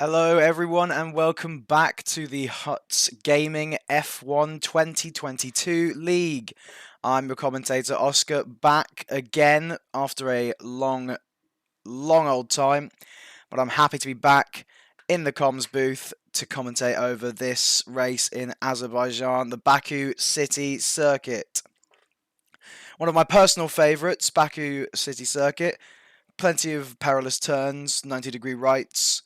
Hello everyone and welcome back to the Huts Gaming F1 2022 League. I'm your commentator Oscar, back again after a long old time, but I'm happy to be back in the comms booth to commentate over this race in Azerbaijan, the Baku City Circuit. One of my personal favourites, Baku City Circuit. Plenty of perilous turns, 90-degree rights.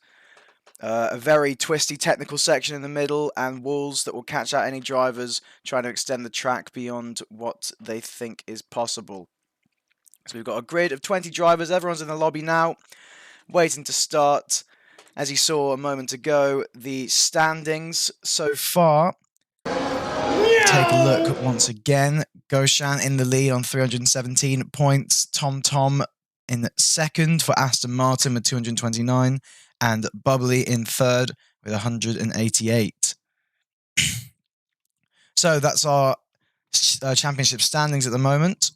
A very twisty technical section in the middle and walls that will catch out any drivers trying to extend the track beyond what they think is possible. So we've got a grid of 20 drivers. Everyone's in the lobby now, waiting to start. As you saw a moment ago, the standings so far. Take a look once again. Goshan in the lead on 317 points. Tom in second for Aston Martin with 229. And Bubbly in third with 188. So that's our championship standings at the moment.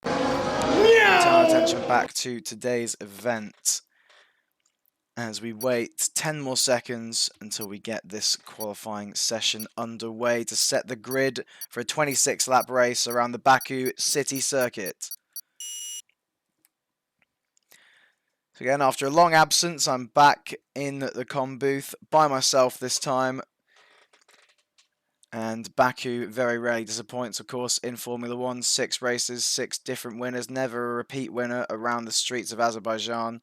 Turn our attention back to today's event as we wait 10 more seconds until we get this qualifying session underway to set the grid for a 26-lap race around the Baku City Circuit. So again, after a long absence, I'm back in the comm booth by myself this time. And Baku very rarely disappoints, of course, in Formula 1. 6 races, 6 different winners, never a repeat winner around the streets of Azerbaijan.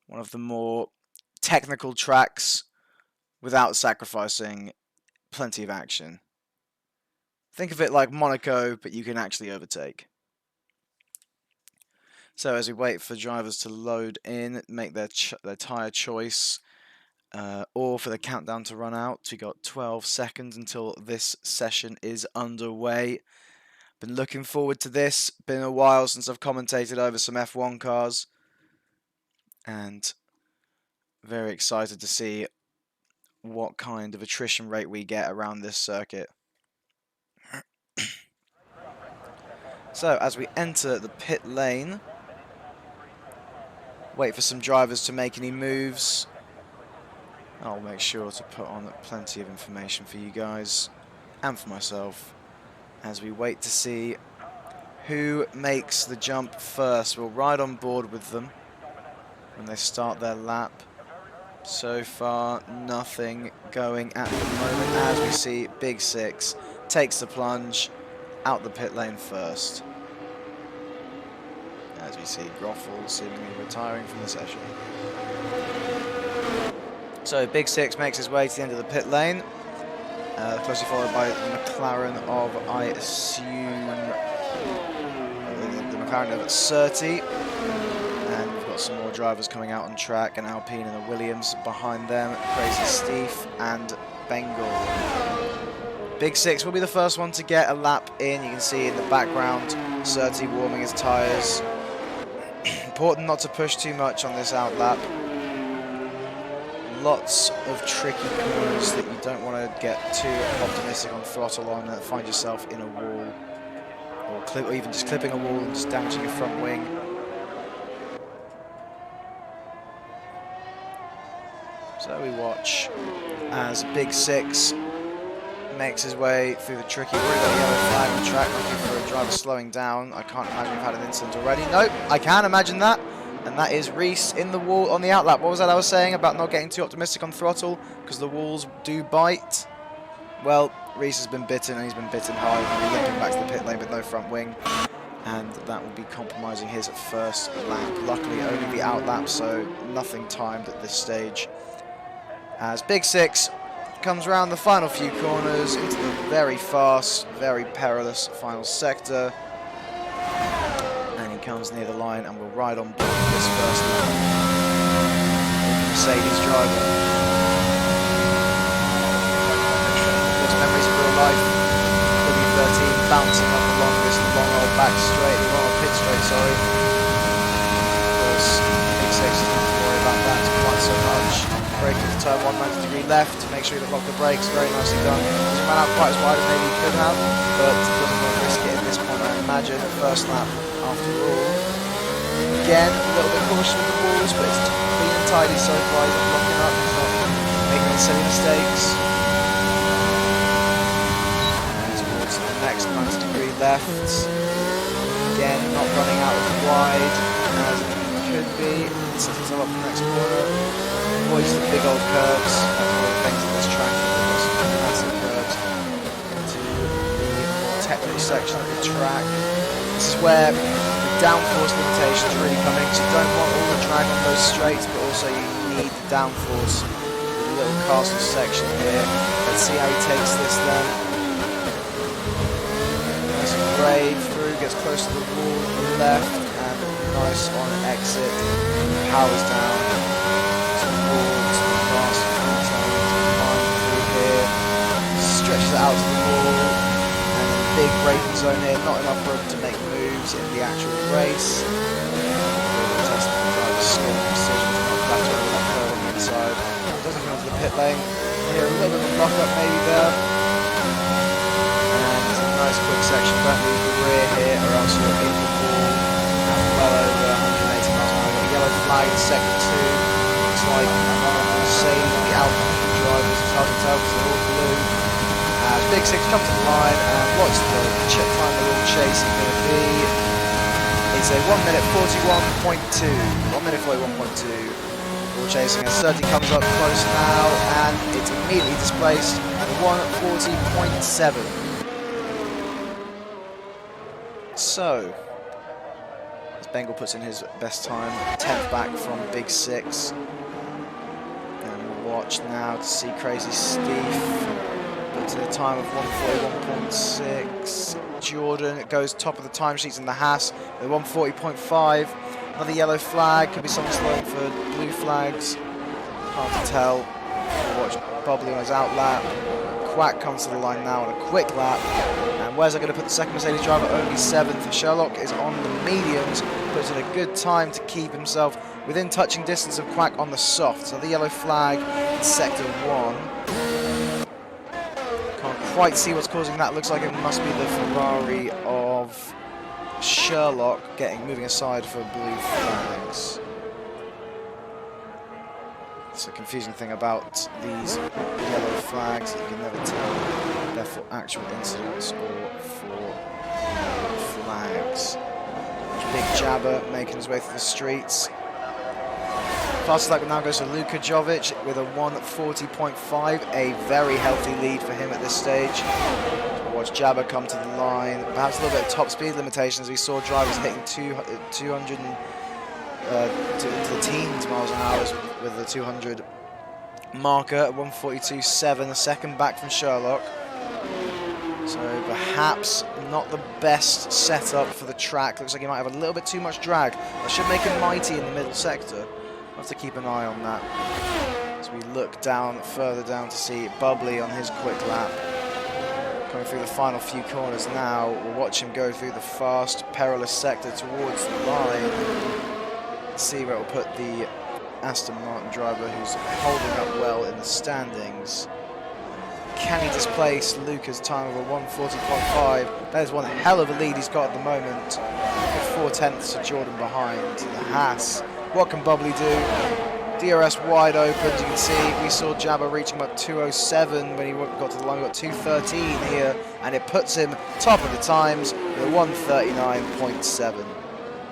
One of the more technical tracks without sacrificing plenty of action. Think of it like Monaco, but you can actually overtake. So as we wait for drivers to load in, make their tyre choice, or for the countdown to run out, we got 12 seconds until this session is underway. Been looking forward to this. Been a while since I've commentated over some F1 cars, and very excited to see what kind of attrition rate we get around this circuit. So as we enter the pit lane, wait for some drivers to make any moves. I'll make sure to put on plenty of information for you guys and for myself as we wait to see who makes the jump first. We'll ride on board with them when they start their lap. So far, nothing going at the moment as we see Big Six takes the plunge out the pit lane first. As we see Groffel seemingly retiring from the session. So Big Six makes his way to the end of the pit lane, closely followed by the McLaren of, I assume, the McLaren of Surtees. And we've got some more drivers coming out on track, and Alpine and the Williams behind them, Crazy Steve and Bengal. Big Six will be the first one to get a lap in. You can see in the background Surtees warming his tyres. Important not to push too much on this out lap. Lots of tricky corners that you don't want to get too optimistic on throttle on and find yourself in a wall, or even just clipping a wall and just damaging your front wing. So we watch as Big Six makes his way through the tricky yellow flag on the track, looking for a driver slowing down. I can't imagine we've had an incident already. Nope, I can imagine that. And that is Reese in the wall on the outlap. What was that I was saying about not getting too optimistic on throttle? Because the walls do bite. Well, Reese has been bitten, and he's been bitten hard. He'll be limping back to the pit lane with no front wing. And that will be compromising his first lap. Luckily, only the outlap, so nothing timed at this stage. As Big Six comes around the final few corners into the very fast, very perilous final sector. And he comes near the line and will ride on board this first lap. Mercedes driver. Those memories of real life. W13 bouncing up along this long old back straight, long old pit straight, sorry. Of course, Big Six doesn't have to worry about that quite so much. Brake into turn 1, 90-degree left to make sure you lock the brakes. Very nicely done. Doesn't run out quite as wide as maybe he could have, but doesn't want to risk it in this corner. Imagine first lap after all. Again, a little bit cautious with the walls, but it's clean and tidy so far. He's not blocking up. He's not making any silly mistakes. And towards the next 90-degree left. Again, not running out of wide as it could be. Sets himself up for the next corner. Avoids the big old curves. That's one of the things of this track. There's some massive curves into the more technical section of the track. This is where the downforce limitations really come in, because you don't want all the drag on those straights, but also you need the downforce. The little castle section here. Let's see how he takes this then. Nice and brave through, gets close to the wall on the left, and nice on exit. Powers down towards the last few times. Through here, stretches it out to the wall. Big braking zone here, not enough room to make moves in the actual race. Testing the driver's skill and precision, not better over that curve on the inside. Doesn't come into the pit lane. Here, a little bit of a block up maybe there. And a nice quick section, don't lose the rear here, or else you're in the ball at well over 180 miles an hour. The yellow flag in sector 2. Looks like one of the same, the Alpine drivers, it's hard to tell because they're all blue. As Big Six comes to the line, and what's the chip time they're all chasing going to be? It's a 1 minute 41.2. 1 minute 41.2. All chasing as 30 comes up close now, and it's immediately displaced at 140.7. So, as Bengal puts in his best time, 10th back from Big Six. And we'll watch now to see Crazy Steve. To the time of 141.6. Jordan goes top of the timesheets in the Haas at 140.5. Another yellow flag, could be someone slowing for blue flags. Hard to tell. We'll watch Bubbly on his out lap. Quack comes to the line now on a quick lap. And where's I going to put the second Mercedes driver? Only 7th. Sherlock is on the mediums, puts in a good time to keep himself within touching distance of Quack on the soft. So the yellow flag in sector 1. Quite see what's causing that. Looks like it must be the Ferrari of Sherlock moving aside for blue flags. It's a confusing thing about these yellow flags. You can never tell if they're for actual incidents or for flags. Big Jabber making his way through the streets. Fastest lap now goes to Luka Jovic with a 140.5, a very healthy lead for him at this stage. We'll watch Jabber come to the line, perhaps a little bit of top speed limitations. We saw drivers hitting 200 to the teens miles an hour with the 200 marker at 142.7, a second back from Sherlock. So perhaps not the best setup for the track. Looks like he might have a little bit too much drag. That should make him mighty in the middle sector. We'll have to keep an eye on that as we look down, further down to see Bubbly on his quick lap. Coming through the final few corners now, we'll watch him go through the fast, perilous sector towards the line. Let's see where it will put the Aston Martin driver who's holding up well in the standings. Can he displace Luca's time of a 140.5? That is one hell of a lead he's got at the moment. 4/10 to Jordan behind the Haas. What can Bubbly do? DRS wide open, as you can see. We saw Jabber reaching about 2:07 when he got to the line. We got 2:13 here, and it puts him top of the times with a 1:39.7.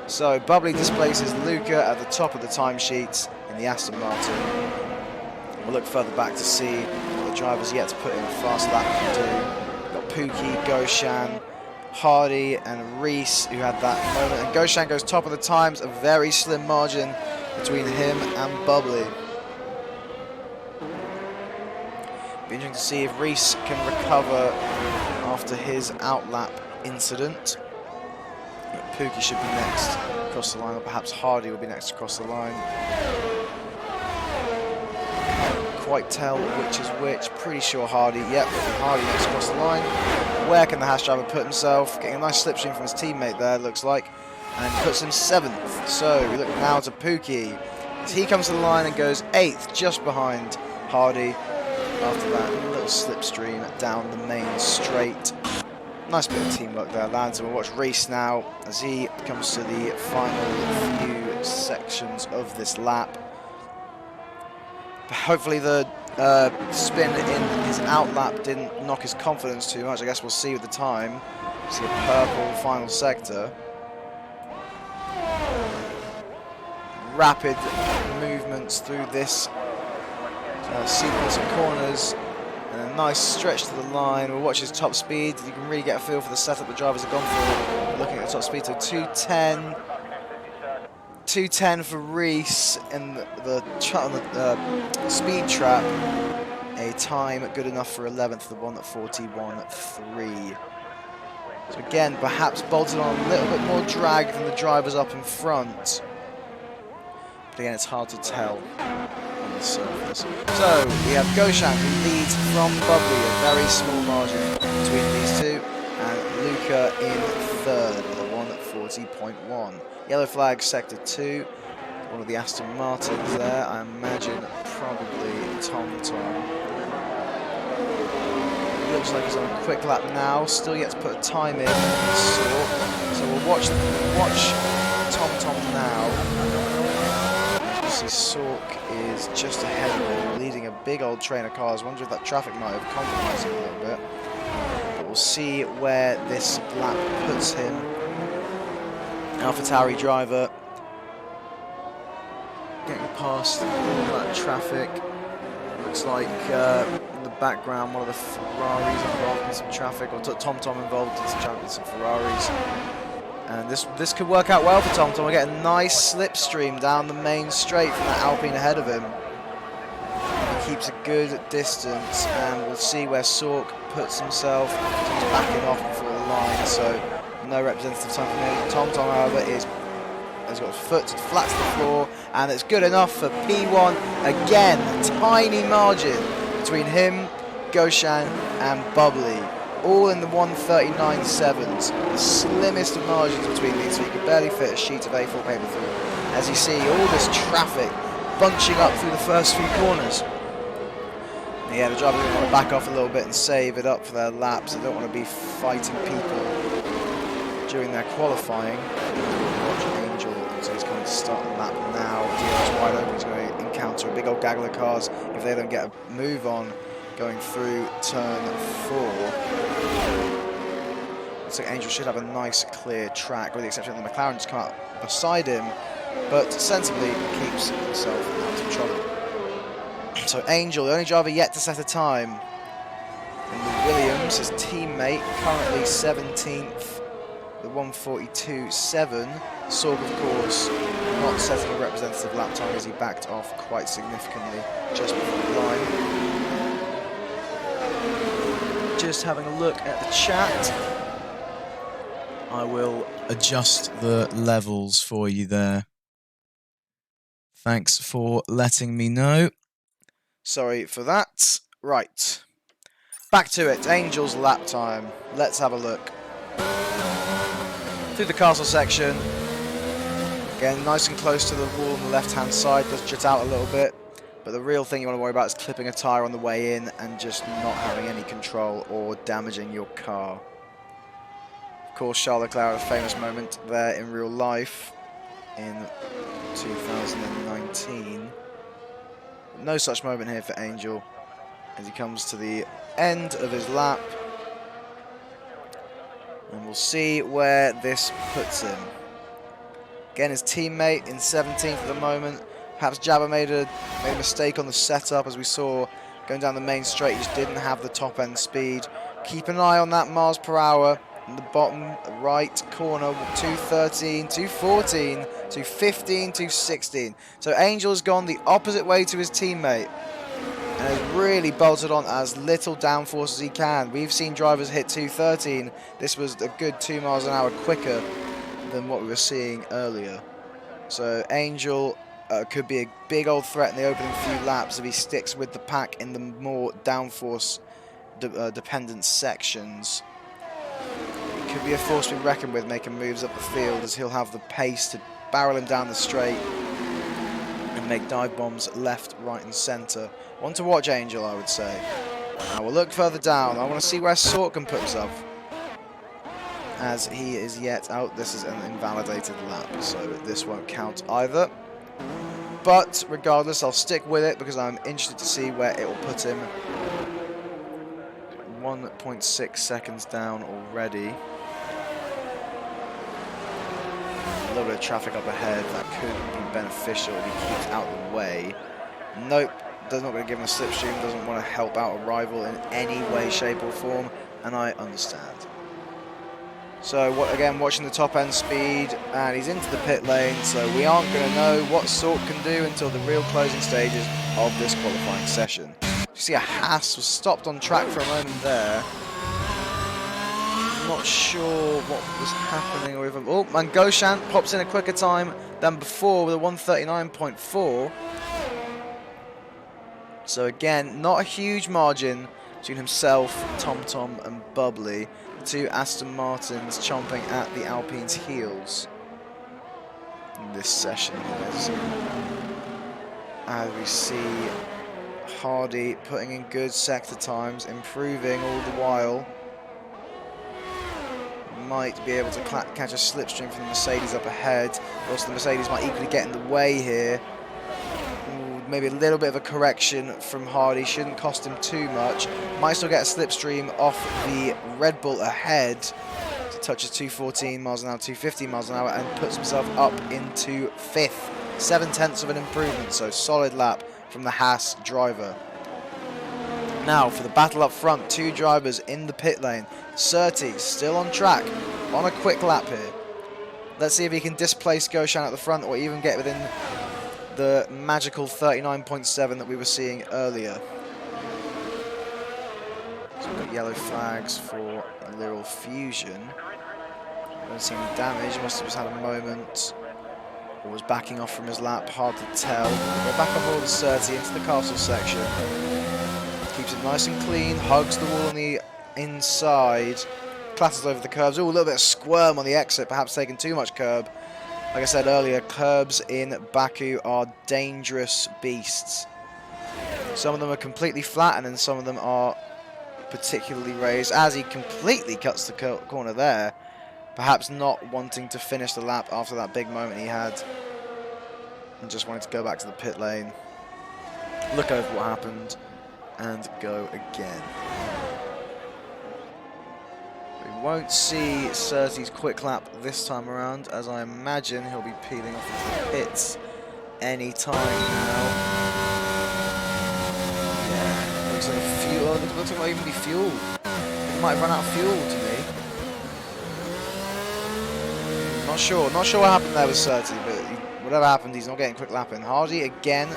So Bubbly displaces Luca at the top of the timesheets in the Aston Martin. We'll look further back to see what the drivers yet to put in a fast lap can do. We've got Pookie, Goshan, Hardy and Reese who had that moment, and Goshan goes top of the times, a very slim margin between him and Bubbly. Be interesting to see if Reese can recover after his outlap incident. Pookie should be next across the line, or perhaps Hardy will be next across the line. Quite tell which is which. Pretty sure Hardy. Yep, it'll be Hardy next across the line. Where can the Haas driver put himself? Getting a nice slipstream from his teammate there, looks like, and puts him 7th. So we look now to Pookie as he comes to the line and goes 8th, just behind Hardy. After that little slipstream down the main straight. Nice bit of teamwork there, lads. And we'll watch Reese now as he comes to the final few sections of this lap. Hopefully the spin in his outlap didn't knock his confidence too much. I guess we'll see with the time. See a purple final sector. Rapid movements through this sequence of corners. And a nice stretch to the line. We'll watch his top speed. You can really get a feel for the setup the drivers have gone for. Looking at the top speed, so 210. 210 for Reese in the speed trap. A time good enough for 11th, the one at 41.3. So again, perhaps bolted on a little bit more drag than the drivers up in front. But again, it's hard to tell on the surface. So we have Goshan, who leads from Bubbly, a very small margin between these two, and Luca in third, the one at 40.1. Yellow flag, sector 2. One of the Aston Martins there. I imagine probably TomTom. Looks like he's on a quick lap now. Still yet to put a time in. So we'll watch TomTom now. See, Sork is just ahead of him, leading a big old train of cars. Wonder if that traffic might have compromised him a little bit. But we'll see where this lap puts him. AlphaTauri driver getting past all that traffic. Looks like in the background one of the Ferraris involved in some traffic, or TomTom involved in some Ferraris. And this could work out well for TomTom. We'll get a nice slipstream down the main straight from that Alpine ahead of him. He keeps a good distance, and we'll see where Sork puts himself. He's backing off before the line, so no representative time from him. TomTom, however, has got his foot flat to the floor, and it's good enough for P1. Again, tiny margin between him, Goshan, and Bubbly. All in the 1:39.7s. The slimmest of margins between these, so you can barely fit a sheet of A4 paper through. As you see, all this traffic bunching up through the first few corners. Yeah, the drivers want to back off a little bit and save it up for their laps. They don't want to be fighting people during their qualifying. Watch Angel, so he's going to start the lap now. DRS wide open, he's going to encounter a big old gaggle of cars if they don't get a move on going through turn 4. Looks like Angel should have a nice clear track, with the exception of the McLaren just come up beside him, but sensibly keeps himself out of trouble. So Angel, the only driver yet to set a time. And Williams, his teammate, currently 17th. The 1:42.7. Sork, of course, not setting a representative lap time as he backed off quite significantly just before the line. Just having a look at the chat. I will adjust the levels for you there. Thanks for letting me know. Sorry for that. Right. Back to it. Angel's lap time. Let's have a look. Through the castle section. Again, nice and close to the wall on the left-hand side. Does jut out a little bit. But the real thing you want to worry about is clipping a tyre on the way in and just not having any control or damaging your car. Of course, Charles Leclerc had a famous moment there in real life in 2019. No such moment here for Angel as he comes to the end of his lap. And we'll see where this puts him. Again, his teammate in 17th at the moment. Perhaps Jabba made a mistake on the setup, as we saw going down the main straight. He just didn't have the top end speed. Keep an eye on that miles per hour in the bottom right corner. 213, 214, 215, 216. So Angel's gone the opposite way to his teammate and has really bolted on as little downforce as he can. We've seen drivers hit 213. This was a good 2 miles an hour quicker than what we were seeing earlier. So Angel could be a big old threat in the opening few laps if he sticks with the pack in the more downforce dependent sections. He could be a force to be reckoned with making moves up the field, as he'll have the pace to barrel him down the straight and make dive bombs left, right and centre. One to watch, Angel, I would say. Now we'll look further down. I want to see where Sork can put himself, as he is yet out. This is an invalidated lap, so this won't count either. but regardless, I'll stick with it because I'm interested to see where it will put him. 1.6 seconds down already. A little bit of traffic up ahead that could be beneficial if he keeps out of the way. Nope, does not going to give him a slipstream, doesn't want to help out a rival in any way, shape or form, and I understand. So again, watching the top end speed, and he's into the pit lane, so we aren't going to know what Sork can do until the real closing stages of this qualifying session. You see a Haas was stopped on track for a moment there. Not sure what was happening. Or even, oh, and Goshan pops in a quicker time than before with a 1:39.4. So again, not a huge margin between himself, TomTom and Bubbly. The two Aston Martins chomping at the Alpine's heels in this session. As we see Hardy putting in good sector times, improving all the while. Might be able to catch a slipstream from the Mercedes up ahead. Also, the Mercedes might equally get in the way here. Ooh, maybe a little bit of a correction from Hardy. Shouldn't cost him too much. Might still get a slipstream off the Red Bull ahead. To touches 214 miles an hour, 215 miles an hour, and puts himself up into 5th. 7/10 of an improvement, so solid lap from the Haas driver. Now for the battle up front, two drivers in the pit lane. Surtees still on track, on a quick lap here. Let's see if he can displace Goshan at the front or even get within the magical 39.7 that we were seeing earlier. So we've got yellow flags for Liral Fusion. Don't see any damage, must have just had a moment. Or was backing off from his lap, hard to tell. We're back on board with Surtees into the castle section. Keeps it nice and clean, hugs the wall on the inside, clatters over the curbs. Ooh, a little bit of squirm on the exit, perhaps taking too much curb. Like I said earlier, curbs in Baku are dangerous beasts. Some of them are completely flat, and then some of them are particularly raised, as he completely cuts the corner there. Perhaps not wanting to finish the lap after that big moment he had, and just wanting to go back to the pit lane, look over what happened, and go again. We won't see Surtees' quick lap this time around, as I imagine he'll be peeling off into the pits any time now. Yeah, looks like fuel. Looks like it might even be fuel. It might have run out of fuel to me. Not sure what happened there with Surtees, but whatever happened, he's not getting quick lap in. Hardy again.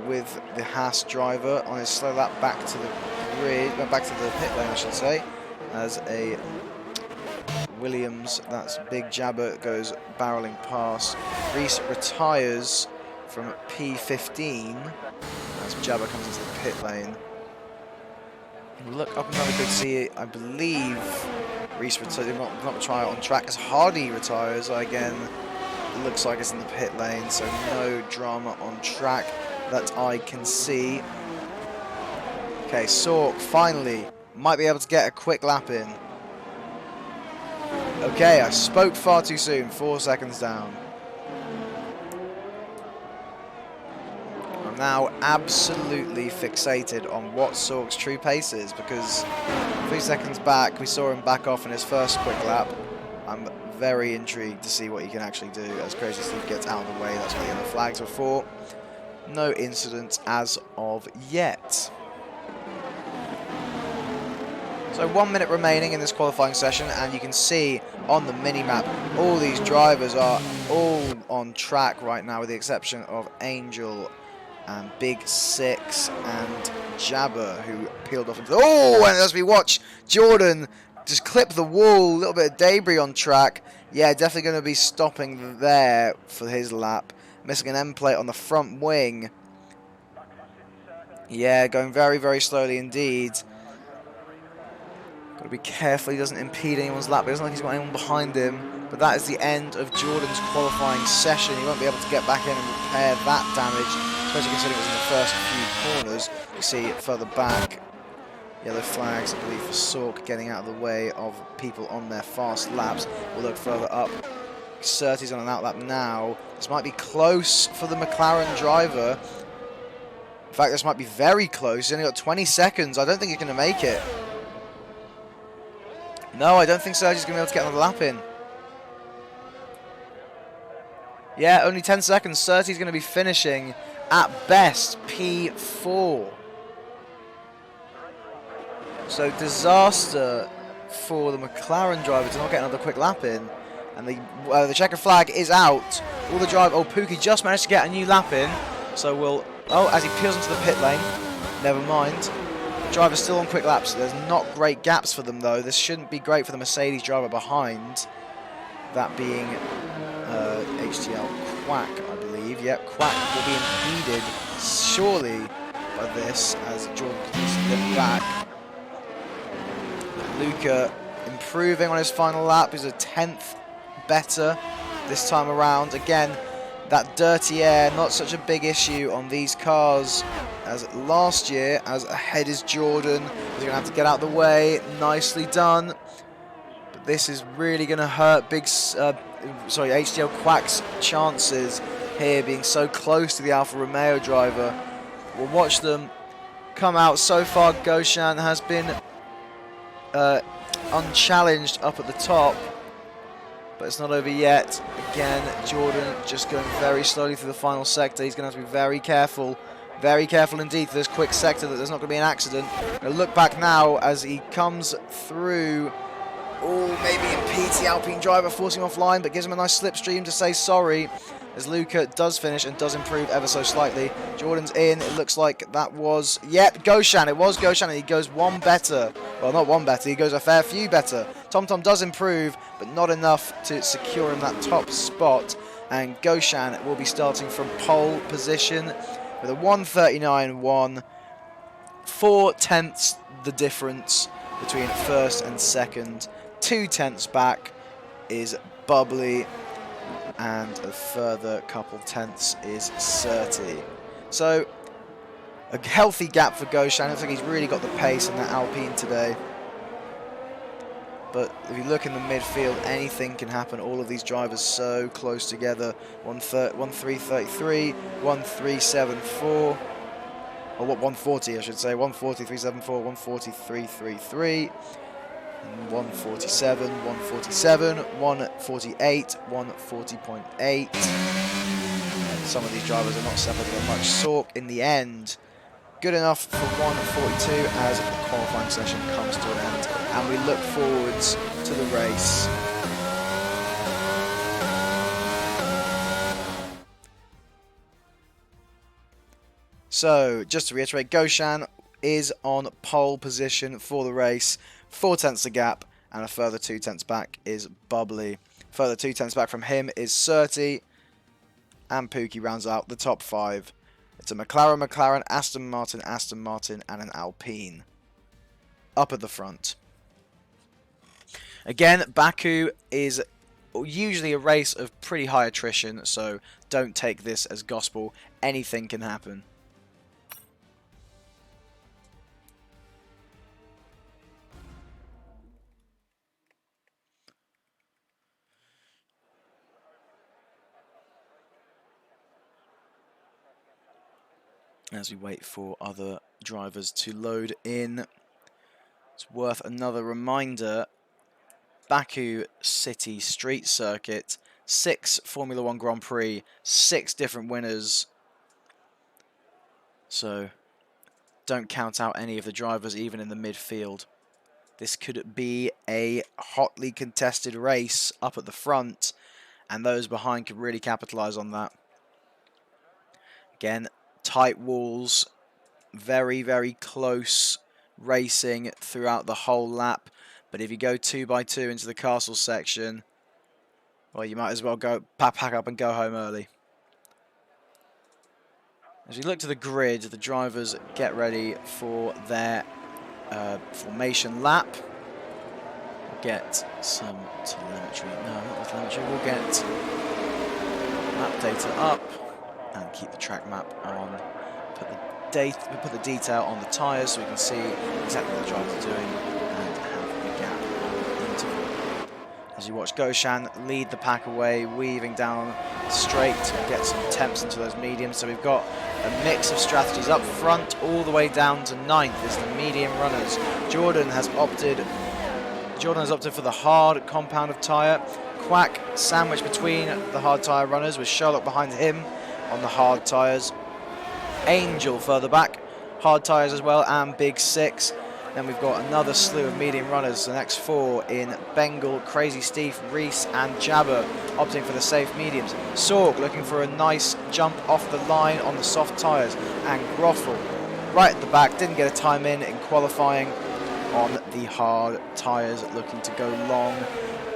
With the Haas driver on his slow lap back to the grid, back to the pit lane, I should say, as a Williams, that's Big Jabber, goes barreling past. Reese retires from P15 as Jabber comes into the pit lane. Look up another good see, I believe Reese retires, not retire on track as Hardy retires. Again, it looks like it's in the pit lane, so no drama on track that I can see. Okay, Sork finally might be able to get a quick lap in. Okay, I spoke far too soon, 4 seconds down. I'm now absolutely fixated on what Sork's true pace is, because 3 seconds back we saw him back off in his first quick lap. I'm very intrigued to see what he can actually do as Crazy Steve gets out of the way. That's what the yellow flags were for. No incidents as of yet. So 1 minute remaining in this qualifying session, and you can see on the mini-map all these drivers are all on track right now, with the exception of Angel and Big Six and Jabber, who peeled off into oh, and as we watch Jordan just clip the wall, a little bit of debris on track. Yeah, definitely going to be stopping there for his lap. Missing an end plate on the front wing. Yeah, going very, very slowly indeed. Got to be careful he doesn't impede anyone's lap. It doesn't look like he's got anyone behind him. But that is the end of Jordan's qualifying session. He won't be able to get back in and repair that damage, especially considering it was in the first few corners. You see it further back. Yellow flags, I believe, for Sork, getting out of the way of people on their fast laps. We'll look further up. Surtees on an outlap now. This might be close for the McLaren driver. In fact, this might be very close. He's only got 20 seconds. I don't think he's going to make it. No, I don't think Sergio's going to be able to get another lap in. Yeah, only 10 seconds. Surtees going to be finishing at best P4. So disaster for the McLaren driver to not get another quick lap in. And the checker flag is out. All the drive. Oh, Pookie just managed to get a new lap in. So we'll. Oh, as he peels into the pit lane. Never mind. The driver's still on quick laps. There's not great gaps for them though. This shouldn't be great for the Mercedes driver behind. That being HTL Quack, I believe. Yep, Quack will be impeded surely by this as Jordan continues to lift back. Luca improving on his final lap. He's a 10th better this time around. Again, that dirty air, not such a big issue on these cars as last year, as ahead is Jordan. He's going to have to get out of the way. Nicely done. But this is really going to hurt HDL Quack's chances here, being so close to the Alfa Romeo driver. We'll watch them come out. So far, Goshan has been unchallenged up at the top, but it's not over yet. Again, Jordan just going very slowly through the final sector. He's going to have to be very careful indeed for this quick sector, that there's not going to be an accident. We'll look back now as he comes through. Oh, maybe impedes the Alpine driver, forcing him offline, but gives him a nice slipstream to say sorry, as Luca does finish and does improve ever so slightly. Jordan's in. It looks like that was, yep, Goshan. It was Goshan, and he goes one better. Well, not one better. He goes a fair few better. TomTom does improve, but not enough to secure him that top spot. And Goshan will be starting from pole position with a 1:39.1. 4/10 the difference between first and second. 2/10 back is Bubbly, and a further couple tenths is Surtees. So a healthy gap for Goshan. I don't think he's really got the pace in that Alpine today. But if you look in the midfield, anything can happen. All of these drivers so close together. 1:3.33, 1:3.74, or what, 1:40 I should say. 1:40.374, 1:40.333. 1:47, 1:47, 1:48, 1:40.8. Some of these drivers are not separated by much. Sork in the end, good enough for 1:42 as the qualifying session comes to an end, and we look forwards to the race. So, just to reiterate, Goshan is on pole position for the race. 4/10 the gap, and a further 2/10 back is Bubbly. Further 2/10 back from him is Surtees, and Pookie rounds out the top 5. It's a McLaren, Aston Martin, and an Alpine up at the front. Again, Baku is usually a race of pretty high attrition, so don't take this as gospel. Anything can happen. As we wait for other drivers to load in, it's worth another reminder. Baku City Street Circuit, 6 Formula 1 Grand Prix, 6 different winners. So don't count out any of the drivers, even in the midfield. This could be a hotly contested race up at the front, and those behind could really capitalize on that. Again, tight walls, very, very close racing throughout the whole lap. But if you go 2 by 2 into the castle section, well, you might as well go pack up and go home early. As we look to the grid, the drivers get ready for their formation lap. We'll get some telemetry. No, not the telemetry. We'll get map data up and keep the track map on. Put the detail on the tyres so we can see exactly what the drivers are doing and have the gap on the interval. as you watch Goshan lead the pack away, weaving down straight to get some temps into those mediums. So we've got a mix of strategies up front all the way down to 9th is the medium runners. Jordan has opted for the hard compound of tyre. Quack sandwiched between the hard tyre runners with Sherlock behind him on the hard tyres. Angel further back, hard tyres as well, and Big Six. Then we've got another slew of medium runners, the next 4 in Bengal, Crazy Steve, Reese and Jabber, opting for the safe mediums. Sorg looking for a nice jump off the line on the soft tyres, and Groffel right at the back, didn't get a time in qualifying on the hard tyres, looking to go long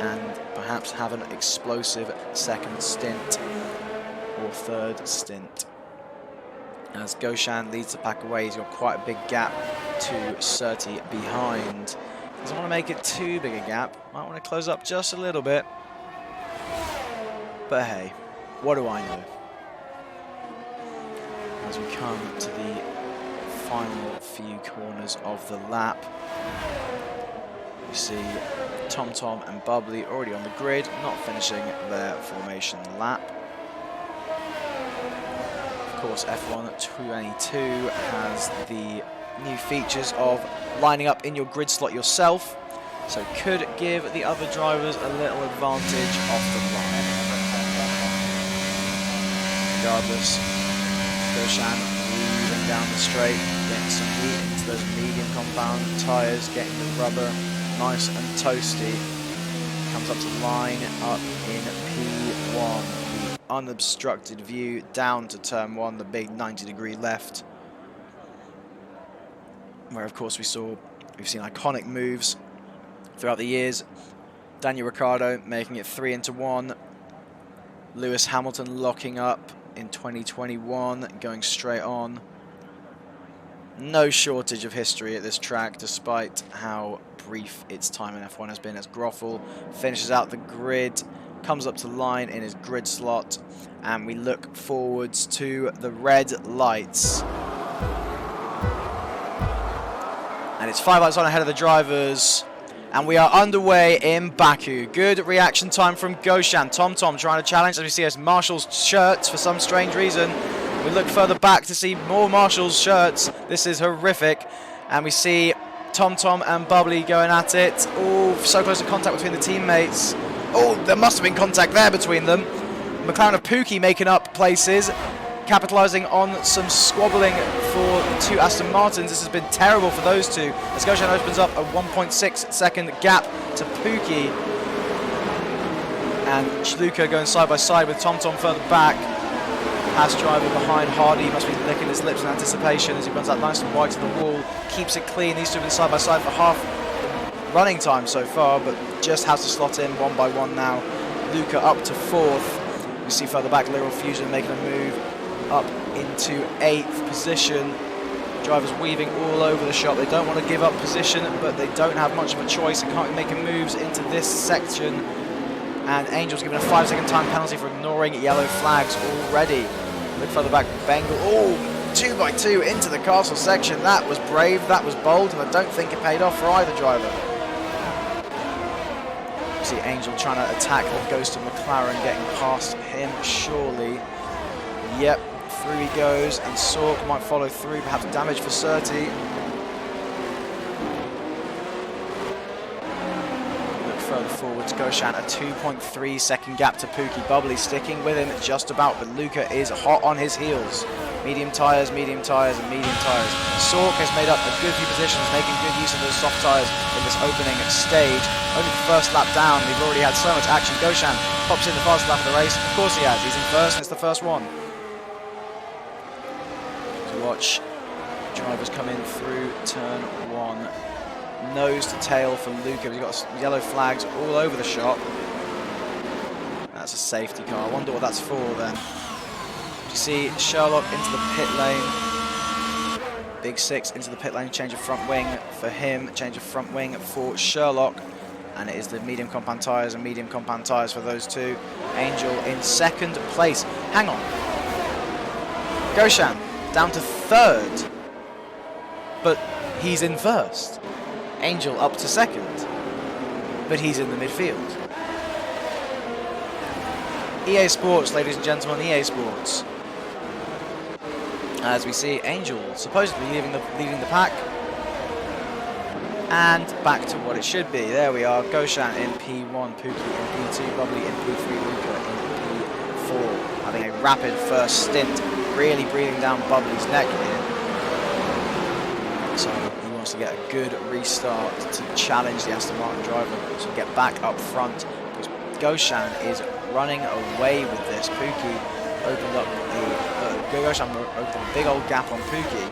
and perhaps have an explosive second stint or third stint. As Goshan leads the pack away, he's got quite a big gap to Surti behind. Doesn't want to make it too big a gap. Might want to close up just a little bit. But hey, what do I know? As we come to the final few corners of the lap, we see TomTom and Bubbly already on the grid, not finishing their formation lap. Of course, F1 22 has the new features of lining up in your grid slot yourself, so could give the other drivers a little advantage off the line. Regardless, Goshan weaving down the straight, getting some heat into those medium compound tyres, getting the rubber nice and toasty. Comes up to line up in P1. Unobstructed view down to turn 1, the big 90-degree left, where of course we've seen iconic moves throughout the years. Daniel Ricciardo making it 3 into 1, Lewis Hamilton locking up in 2021, going straight on. No shortage of history at this track, despite how brief its time in F1 has been, as Groffel finishes out the grid, comes up to line in his grid slot, and we look forwards to the red lights. And it's 5 lights on ahead of the drivers, and we are underway in Baku. Good reaction time from Goshan. TomTom trying to challenge, as we see as Marshall's shirts for some strange reason. We look further back to see more Marshall's shirts. This is horrific. And we see TomTom and Bubbly going at it. Oh, so close to contact between the teammates. Oh, there must have been contact there between them. McLaren of Pookie making up places, capitalising on some squabbling for the 2 Aston Martins. This has been terrible for those two, as Goshan opens up a 1.6 second gap to Pookie. And Luca going side by side with TomTom further back. Pass driver behind Hardy must be licking his lips in anticipation as he runs that nice and wide to the wall. Keeps it clean. These two have been side by side for half running time so far, but just has to slot in one by one now. Luca up to 4th. We see further back Lyral Fusion making a move up into 8th position. Drivers weaving all over the shop. They don't want to give up position, but they don't have much of a choice and can't be making moves into this section. And Angel's given a 5-second time penalty for ignoring yellow flags already. Look further back, Bengal. Oh, 2 by 2 into the castle section. That was brave, that was bold, and I don't think it paid off for either driver. See Angel trying to attack the ghost of McLaren, getting past him surely. Yep, through he goes, and Sork might follow through, perhaps damage for Surti. Look further forwards, Goshan a 2.3 second gap to Pookie. Bubbly sticking with him just about, but Luca is hot on his heels. Medium tyres, and medium tyres. Sork has made up a good few positions, making good use of those soft tyres in this opening stage. Only the first lap down, we've already had so much action. Goshan pops in the fastest lap of the race. Of course he has, he's in first, and it's the first one. So watch drivers come in through turn 1. Nose to tail for Luca. He's got yellow flags all over the shop. That's a safety car. I wonder what that's for then. You see Sherlock into the pit lane. Big Six into the pit lane. Change of front wing for him. Change of front wing for Sherlock. And it is the medium compound tyres and medium compound tyres for those two. Angel in 2nd place. Hang on. Goshan down to 3rd. But he's in 1st. Angel up to 2nd. But he's in the midfield. EA Sports, ladies and gentlemen, EA Sports. As we see Angel supposedly leading the pack. And back to what it should be. There we are. Goshan in P1, Pookie in P2, Bubbly in P3, Luca in P4. Having a rapid first stint, really breathing down Bubbly's neck here. So he wants to get a good restart to challenge the Aston Martin driver. So get back up front. Because Goshan is running away with this. Pookie opened up Goshan opened up a big old gap on Pookie.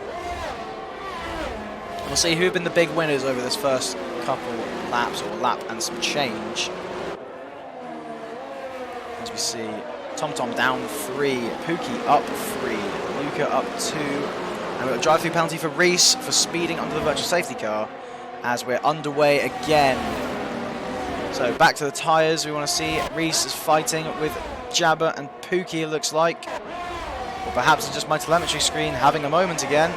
We'll see who have been the big winners over this first couple laps, or lap and some change. As we see TomTom down 3, Pookie up 3, Luca up 2, and we've got a drive-through penalty for Reese for speeding under the virtual safety car as we're underway again. So back to the tyres, we want to see Reese is fighting with Jabba and Pookie, it looks like. Or perhaps it's just my telemetry screen having a moment again.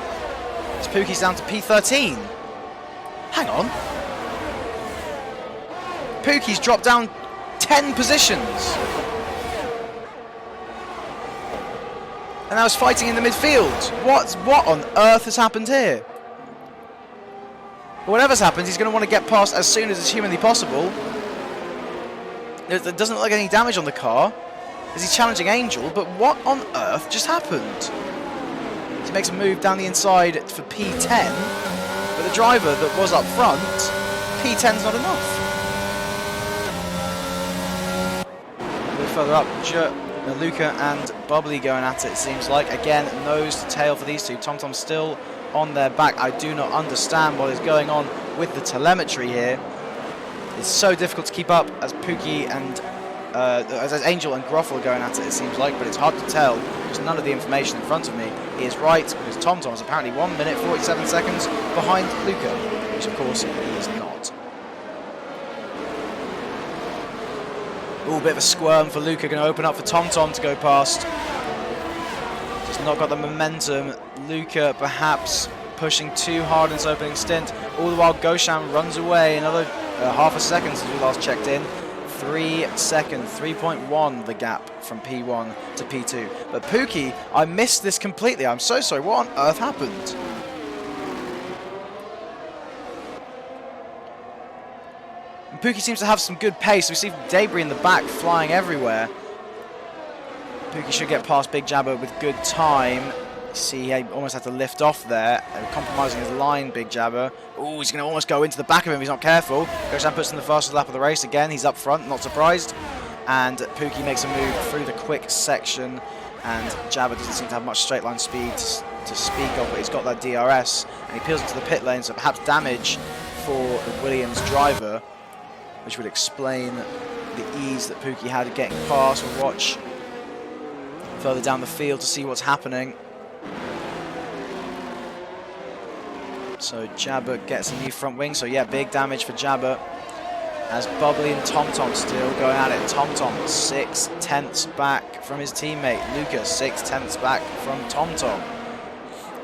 Pookie's down to P13. Hang on. Pookie's dropped down 10 positions. And I was fighting in the midfield. What on earth has happened here? Whatever's happened, he's going to want to get past as soon as it's humanly possible. There doesn't look like any damage on the car. Is he challenging Angel? But what on earth just happened? He makes a move down the inside for P10, but the driver that was up front, P10's not enough. A bit further up, Luca and Bubbly going at it seems like. Again, nose to tail for these two. TomTom still on their back. I do not understand what is going on with the telemetry here. It's so difficult to keep up as Pookie and as Angel and Groffle are going at it seems like, but it's hard to tell because none of the information in front of me is right, because TomTom is apparently 1 minute 47 seconds behind Luca, which of course he is not. Ooh, bit of a squirm for Luca, going to open up for TomTom to go past. Just not got the momentum. Luca perhaps pushing too hard in his opening stint, all the while Goshan runs away another half a second since we last checked in. 3 seconds, 3.1 the gap from P1 to P2. But Pookie, I missed this completely. I'm so sorry. What on earth happened? And Pookie seems to have some good pace. We see debris in the back flying everywhere. Pookie should get past Big Jabba with good time. See, he almost had to lift off there, compromising his line, Big Jabba. Oh, he's going to almost go into the back of him if he's not careful. Goshan puts in the fastest lap of the race again. He's up front, not surprised. And Pookie makes a move through the quick section. And Jabba doesn't seem to have much straight line speed to speak of, but he's got that DRS. And he peels into the pit lane, so perhaps damage for the Williams driver, which would explain the ease that Pookie had at getting past. We'll watch further down the field to see what's happening. So Jabba gets a new front wing, so yeah, big damage for Jabba. As Bubbly and TomTom still going at it. TomTom 6/10 back from his teammate. Luca 6/10 back from TomTom.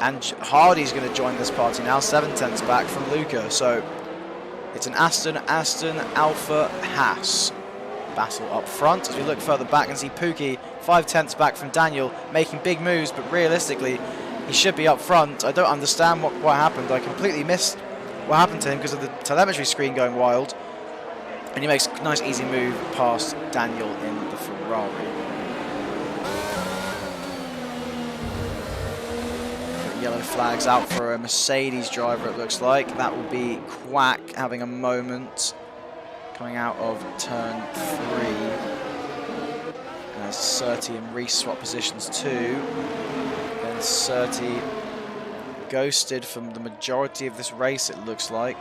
And Hardy's going to join this party now, 7/10 back from Luca. So it's an Aston, Alpha, Haas battle up front. As we look further back and see Pookie 5/10 back from Daniel, making big moves, but realistically, he should be up front. I don't understand what happened. I completely missed what happened to him because of the telemetry screen going wild. And he makes a nice easy move past Daniel in the Ferrari. Got yellow flags out for a Mercedes driver, it looks like. That will be Quack having a moment coming out of turn 3. As Surtees and Reese swap positions too. Then Surtees ghosted from the majority of this race, it looks like.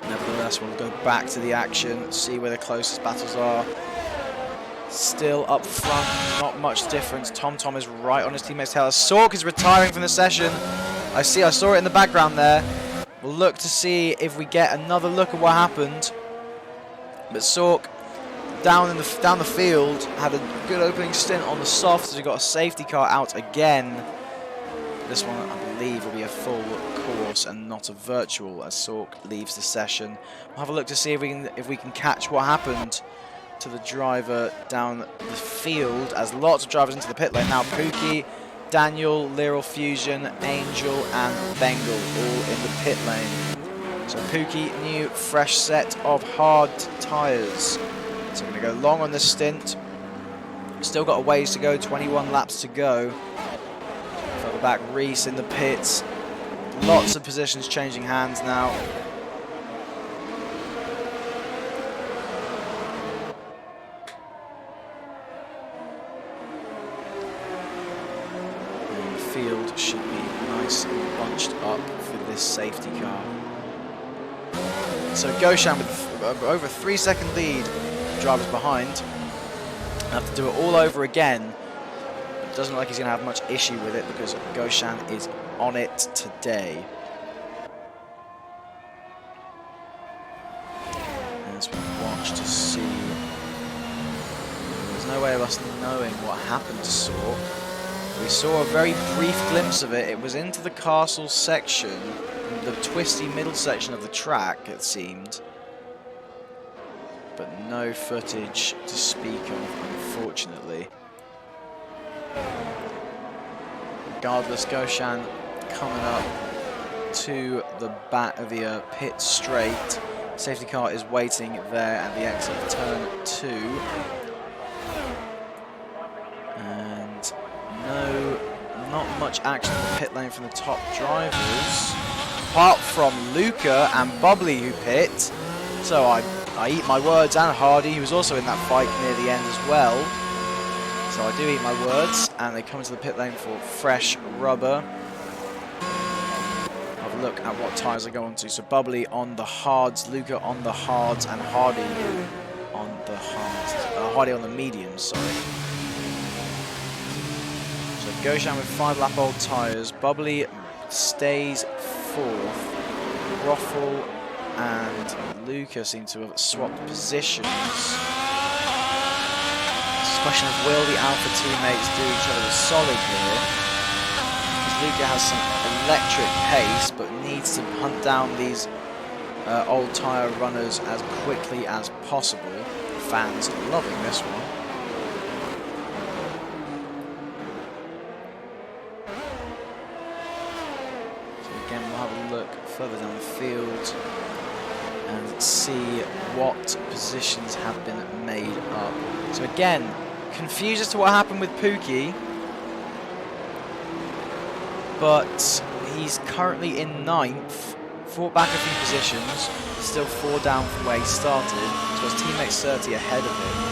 Nevertheless, we'll go back to the action, see where the closest battles are. Still up front, not much difference. TomTom is right on his teammate's tail. Sork is retiring from the session. I saw it in the background there. We'll look to see if we get another look at what happened. But Sork down the field had a good opening stint on the softs. We got a safety car out again. This one, I believe, will be a full course and not a virtual as Sork leaves the session. We'll have a look to see if we can catch what happened to the driver down the field as lots of drivers into the pit lane. Now Pookie, Daniel, Liral Fusion, Angel and Bengal all in the pit lane. So Pookie, new fresh set of hard tyres. So we're going to go long on this stint. Still got a ways to go, 21 laps to go. Further back, Reese in the pits. Lots of positions changing hands now. And the field should be nice and bunched up for this safety car. So Goshan with over a 3-second lead, drivers behind. Have to do it all over again. It doesn't look like he's going to have much issue with it because Goshan is on it today. As we watch to see, there's no way of us knowing what happened to Saw. We saw a very brief glimpse of it. It was into the castle section, the twisty middle section of the track, it seemed. But no footage to speak of, unfortunately. Regardless, Goshan coming up to the back of the pit straight. Safety car is waiting there at the exit of turn 2. And no, not much action in the pit lane from the top drivers. Apart from Luca and Bubbly who pit. So I eat my words, and Hardy, who was also in that fight near the end as well. So I do eat my words, and they come into the pit lane for fresh rubber. Have a look at what tyres they go onto. So Bubbly on the hards, Luca on the hards, and Hardy on the hards. Hardy on the mediums, sorry. So Goshan with 5-lap-old tyres. Bubbly stays 4th. Groffle and Luca seem to have swapped positions. It's a question of will the Alpha teammates do each other a solid here? Because Luca has some electric pace, but needs to hunt down these old tyre runners as quickly as possible. Fans loving this one. So again, we'll have a look further down the field and see what positions have been made up. So again, confused as to what happened with Pookie, but he's currently in 9th, fought back a few positions, still 4 down from where he started, so his teammate's 30 ahead of him.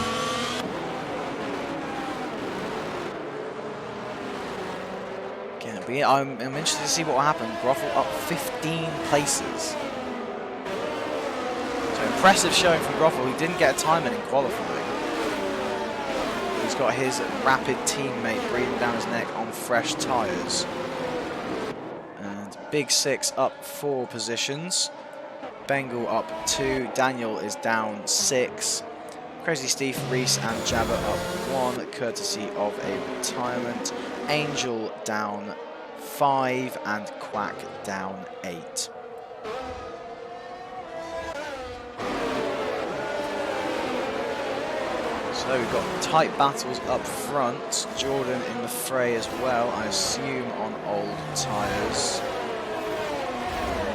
Again, but yeah, I'm interested to see what will happen. Groffle up 15 places. Impressive showing from Groffle. He didn't get a time in qualifying. He's got his rapid teammate breathing down his neck on fresh tyres. And Big 6 up 4 positions. Bengal up 2. Daniel is down 6. Crazy Steve, Reese and Jabba up 1, courtesy of a retirement. Angel down 5 and Quack down 8. So we've got tight battles up front. Jordan in the fray as well, I assume on old tyres.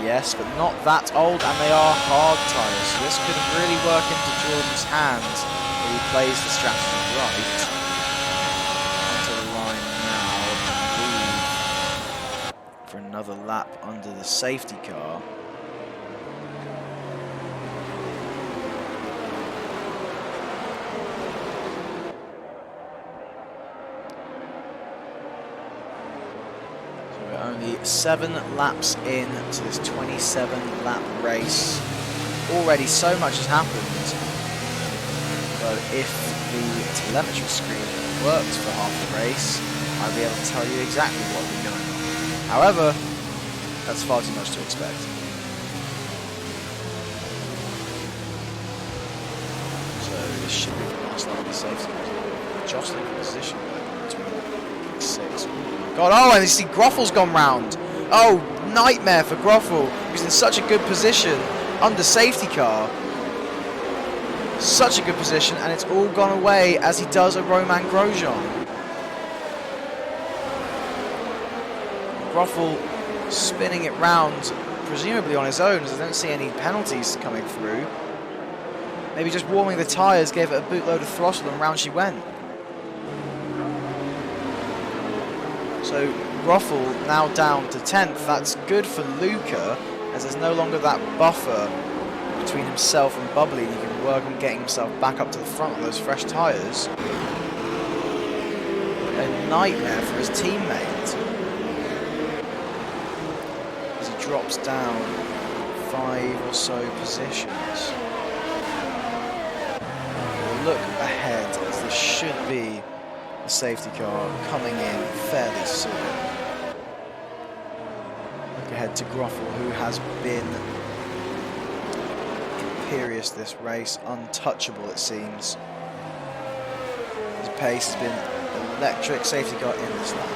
Yes, but not that old, and they are hard tyres. So this could really work into Jordan's hands if he plays the strategy right. Onto the line now, leave for another lap under the safety car. Only 7 laps in to this 27-lap race. Already so much has happened. But if the telemetry screen works for half the race, I'll be able to tell you exactly what will be going on. However, that's far too much to expect. So this should be the last lap of the safety car. Jostling for position between 6. God, oh, and you see Groffle's gone round. Oh, nightmare for Groffle. He's in such a good position under safety car. Such a good position, and it's all gone away as he does a Roman Grosjean. Groffel spinning it round, presumably on his own, as I don't see any penalties coming through. Maybe just warming the tyres, gave it a bootload of throttle, and round she went. So Groffel now down to 10th. That's good for Luca, as there's no longer that buffer between himself and Bubbly. He can work on getting himself back up to the front with those fresh tyres. A nightmare for his teammate as he drops down 5 or so positions. We'll look ahead, as there should be a safety car coming in fairly soon. Look ahead to Groffel, who has been imperious this race, untouchable it seems. His pace has been electric. Safety car in this lap.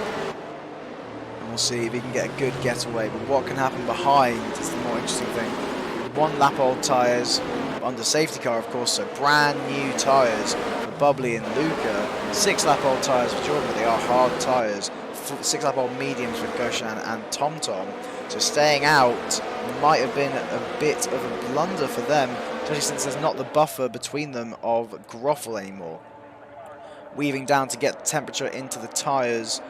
And we'll see if he can get a good getaway, but what can happen behind is the more interesting thing. 1 lap old tyres, under safety car of course, so brand new tyres for Bubbly and Luca. 6 lap old tyres for Jordan, but they are hard tyres. 6 lap old mediums for Goshan and TomTom. So staying out might have been a bit of a blunder for them, especially since there's not the buffer between them of Groffel anymore. Weaving down to get the temperature into the tyres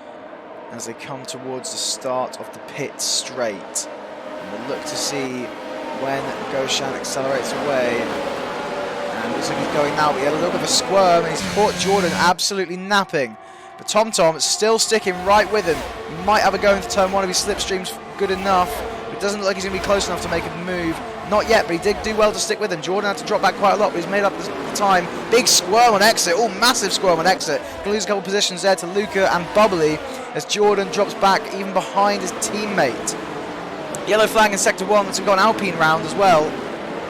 as they come towards the start of the pit straight. And we'll look to see when Goshan accelerates away. And looks like he's going now, but he had a little bit of a squirm and he's caught Jordan absolutely napping. But TomTom is still sticking right with him. He might have a go into turn 1 if his slipstream's good enough. But it doesn't look like he's going to be close enough to make a move. Not yet, but he did do well to stick with him. Jordan had to drop back quite a lot, but he's made up the time. Big squirm on exit. Oh, massive squirm on exit. Going to lose a couple of positions there to Luca and Bubbly as Jordan drops back even behind his teammate. Yellow flag in sector 1. So we've got an Alpine round as well.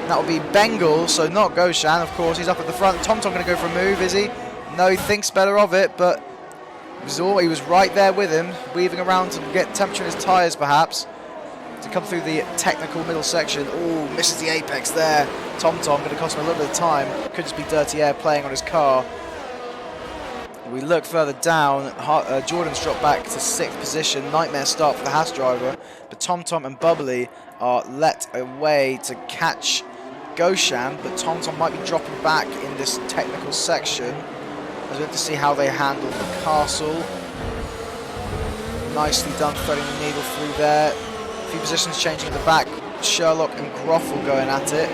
That will be Bengal, so not Goshan, of course. He's up at the front. TomTom going to go for a move, is he? No, he thinks better of it, but he was right there with him, weaving around to get temperature in his tyres, perhaps, to come through the technical middle section. Oh, misses the apex there. TomTom going to cost him a little bit of time. Could just be dirty air playing on his car. We look further down. Jordan's dropped back to 6th position. Nightmare start for the Haas driver, but TomTom and Bubbly are let away to catch Goshan, but TomTom might be dropping back in this technical section. As we have to see how they handle the castle. Nicely done, threading the needle through there. A few positions changing at the back. Sherlock and Groffel going at it.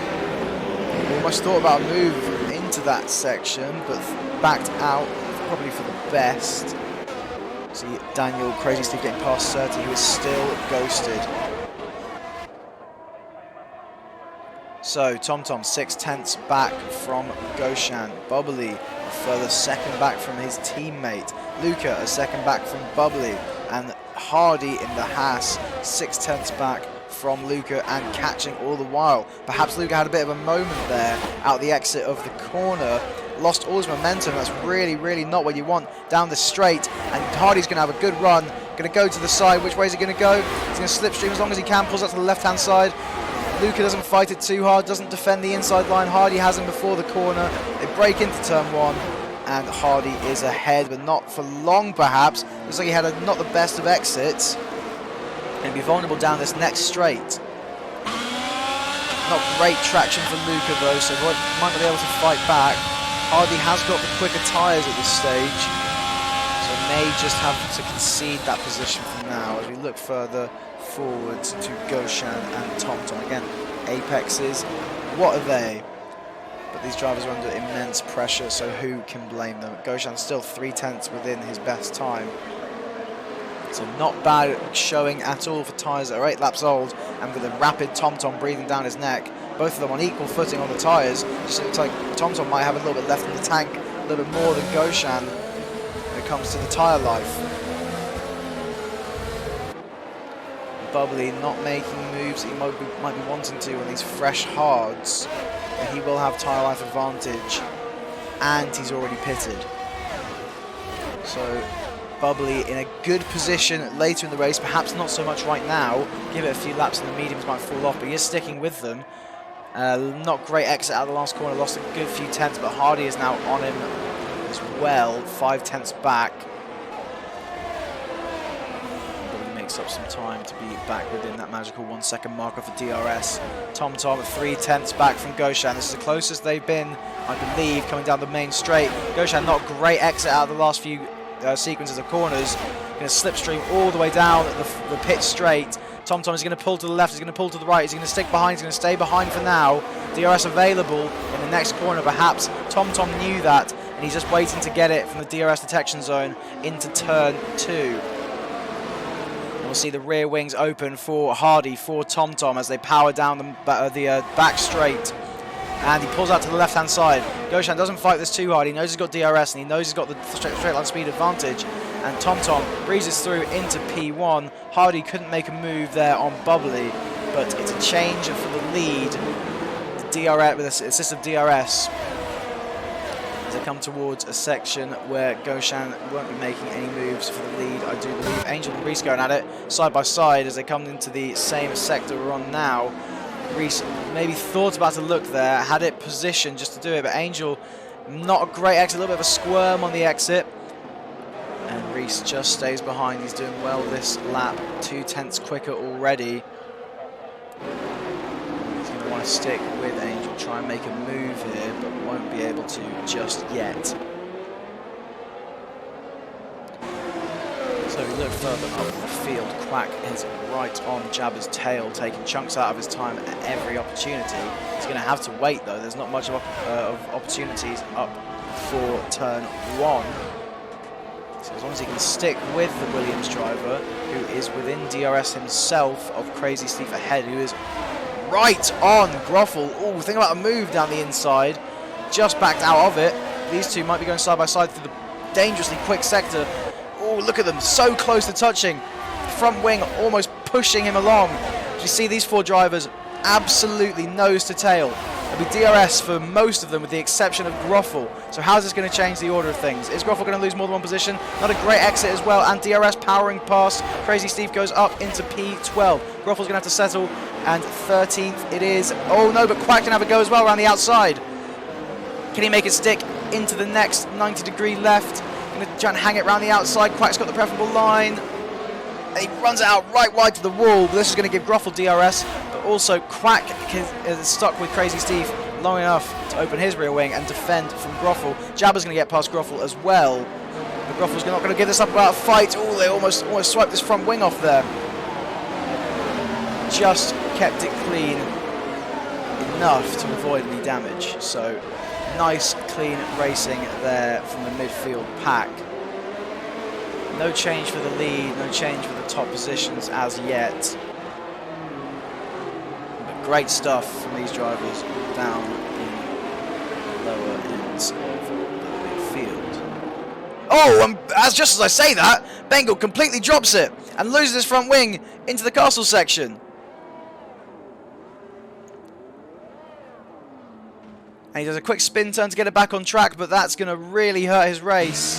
We almost thought about a move into that section, but backed out, probably for the best. See Daniel, Crazy Steve getting past 30, who is still ghosted. So TomTom 6/10 back from Goshan. Bubbly a further second back from his teammate. Luca a second back from Bubbly. And Hardy in the Haas 6/10 back from Luca and catching all the while. Perhaps Luca had a bit of a moment there out the exit of the corner. Lost all his momentum. That's really, really not what you want down the straight. And Hardy's going to have a good run. Going to go to the side. Which way is he going to go? He's going to slipstream as long as he can. Pulls up to the left-hand side. Luca doesn't fight it too hard. Doesn't defend the inside line. Hardy has him before the corner. They break into turn 1. And Hardy is ahead, but not for long, perhaps. Looks like he had not the best of exits. And be vulnerable down this next straight. Not great traction for Luca, though, so he might not be able to fight back. Hardy has got the quicker tyres at this stage, so may just have to concede that position for now as we look further forward to Goshan and TomTom. Again, apexes, what are they? But these drivers are under immense pressure, so who can blame them? Goshan's still 3/10 within his best time. So not bad showing at all for tyres that are 8 laps old, and with a rapid TomTom breathing down his neck. Both of them on equal footing on the tyres. Just looks like TomTom might have a little bit left in the tank, a little bit more than Goshan when it comes to the tyre life. Bubbly not making moves he might be wanting to on these fresh hards, but he will have tyre life advantage, and he's already pitted. So Bubbly in a good position later in the race, perhaps not so much right now. Give it a few laps and the mediums might fall off, but he is sticking with them. Not great exit out of the last corner, lost a good few tenths, but Hardy is now on him as well, 5 tenths back. Makes up some time to be back within that magical 1 second marker for DRS. TomTom at 3 tenths back from Goshan. This is the closest they've been, I believe, coming down the main straight. Goshan, not a great exit out of the last few sequences of corners. Going to slipstream all the way down the pit straight. TomTom is going to pull to the left, he's going to pull to the right, he's going to stick behind, he's going to stay behind for now. DRS available in the next corner, perhaps. TomTom knew that, and he's just waiting to get it from the DRS detection zone into turn 2. We'll see the rear wings open for Hardy, for TomTom as they power down the back straight. And he pulls out to the left-hand side. Goshan doesn't fight this too hard. He knows he's got DRS and he knows he's got the straight line speed advantage. And TomTom breezes through into P1. Hardy couldn't make a move there on Bubbly, but it's a change for the lead. The DRS, with the assist of DRS, as they come towards a section where Goshan won't be making any moves for the lead. I do believe Angel and Reese going at it side by side as they come into the same sector we're on now. Reese maybe thought about to look there, had it positioned just to do it, but Angel, not a great exit, a little bit of a squirm on the exit. And Reese just stays behind. He's doing well this lap, 2 tenths quicker already. He's going to want to stick with Angel, try and make a move here, but won't be able to just yet. So we look further up the field. Quack is right on Jabba's tail, taking chunks out of his time at every opportunity. He's going to have to wait though. There's not much of opportunities up for turn 1. So as long as he can stick with the Williams driver, who is within DRS himself of Crazy Steve ahead, who is right on Groffle. Oh, think about a move down the inside. Just backed out of it. These two might be going side by side through the dangerously quick sector. Oh, look at them, so close to touching. Front wing almost pushing him along. As you see these 4 drivers absolutely nose to tail. It'll be DRS for most of them with the exception of Groffle. So how's this going to change the order of things? Is Groffle going to lose more than one position? Not a great exit as well, and DRS powering past. Crazy Steve goes up into P12. Groffle's going to have to settle, and 13th it is. Oh no, but Quack can have a go as well around the outside. Can he make it stick into the next 90-degree left? Going to try and hang it around the outside. Quack's got the preferable line. And he runs it out right wide to the wall. But this is going to give Groffle DRS. But also Quack is stuck with Crazy Steve long enough to open his rear wing and defend from Groffle. Jabba's going to get past Groffle as well. But Groffle's not going to give this up about a fight. Oh, they almost swiped this front wing off there. Just kept it clean enough to avoid any damage. So nice clean racing there from the midfield pack. No change for the lead, no change for the top positions as yet. But great stuff from these drivers down in the lower ends of the midfield. Oh, and just as I say that, Bengal completely drops it and loses his front wing into the castle section. And he does a quick spin turn to get it back on track, but that's going to really hurt his race.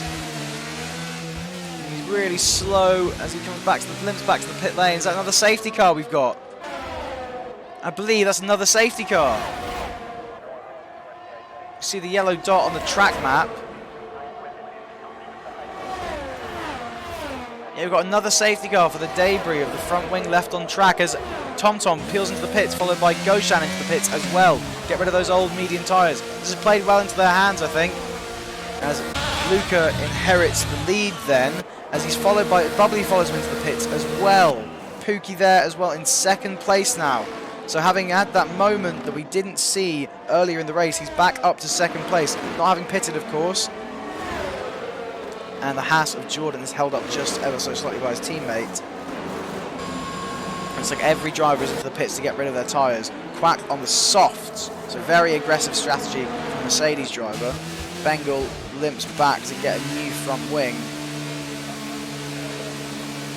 He's really slow as he comes back to limps back to the pit lane. Is that another safety car we've got? I believe that's another safety car. You see the yellow dot on the track map. Yeah, we've got another safety car for the debris of the front wing left on track as TomTom peels into the pits, followed by Goshan into the pits as well. Get rid of those old medium tyres. This has played well into their hands, I think, as Luca inherits the lead then, as he's followed by Bubbly follows him into the pits as well. Pookie there as well in second place now. So having had that moment that we didn't see earlier in the race, he's back up to second place, not having pitted of course. And the Haas of Jordan is held up just ever so slightly by his teammate. It's like every driver is into the pits to get rid of their tyres. Quack on the softs, so very aggressive strategy from the Mercedes driver. Bengal limps back to get a new front wing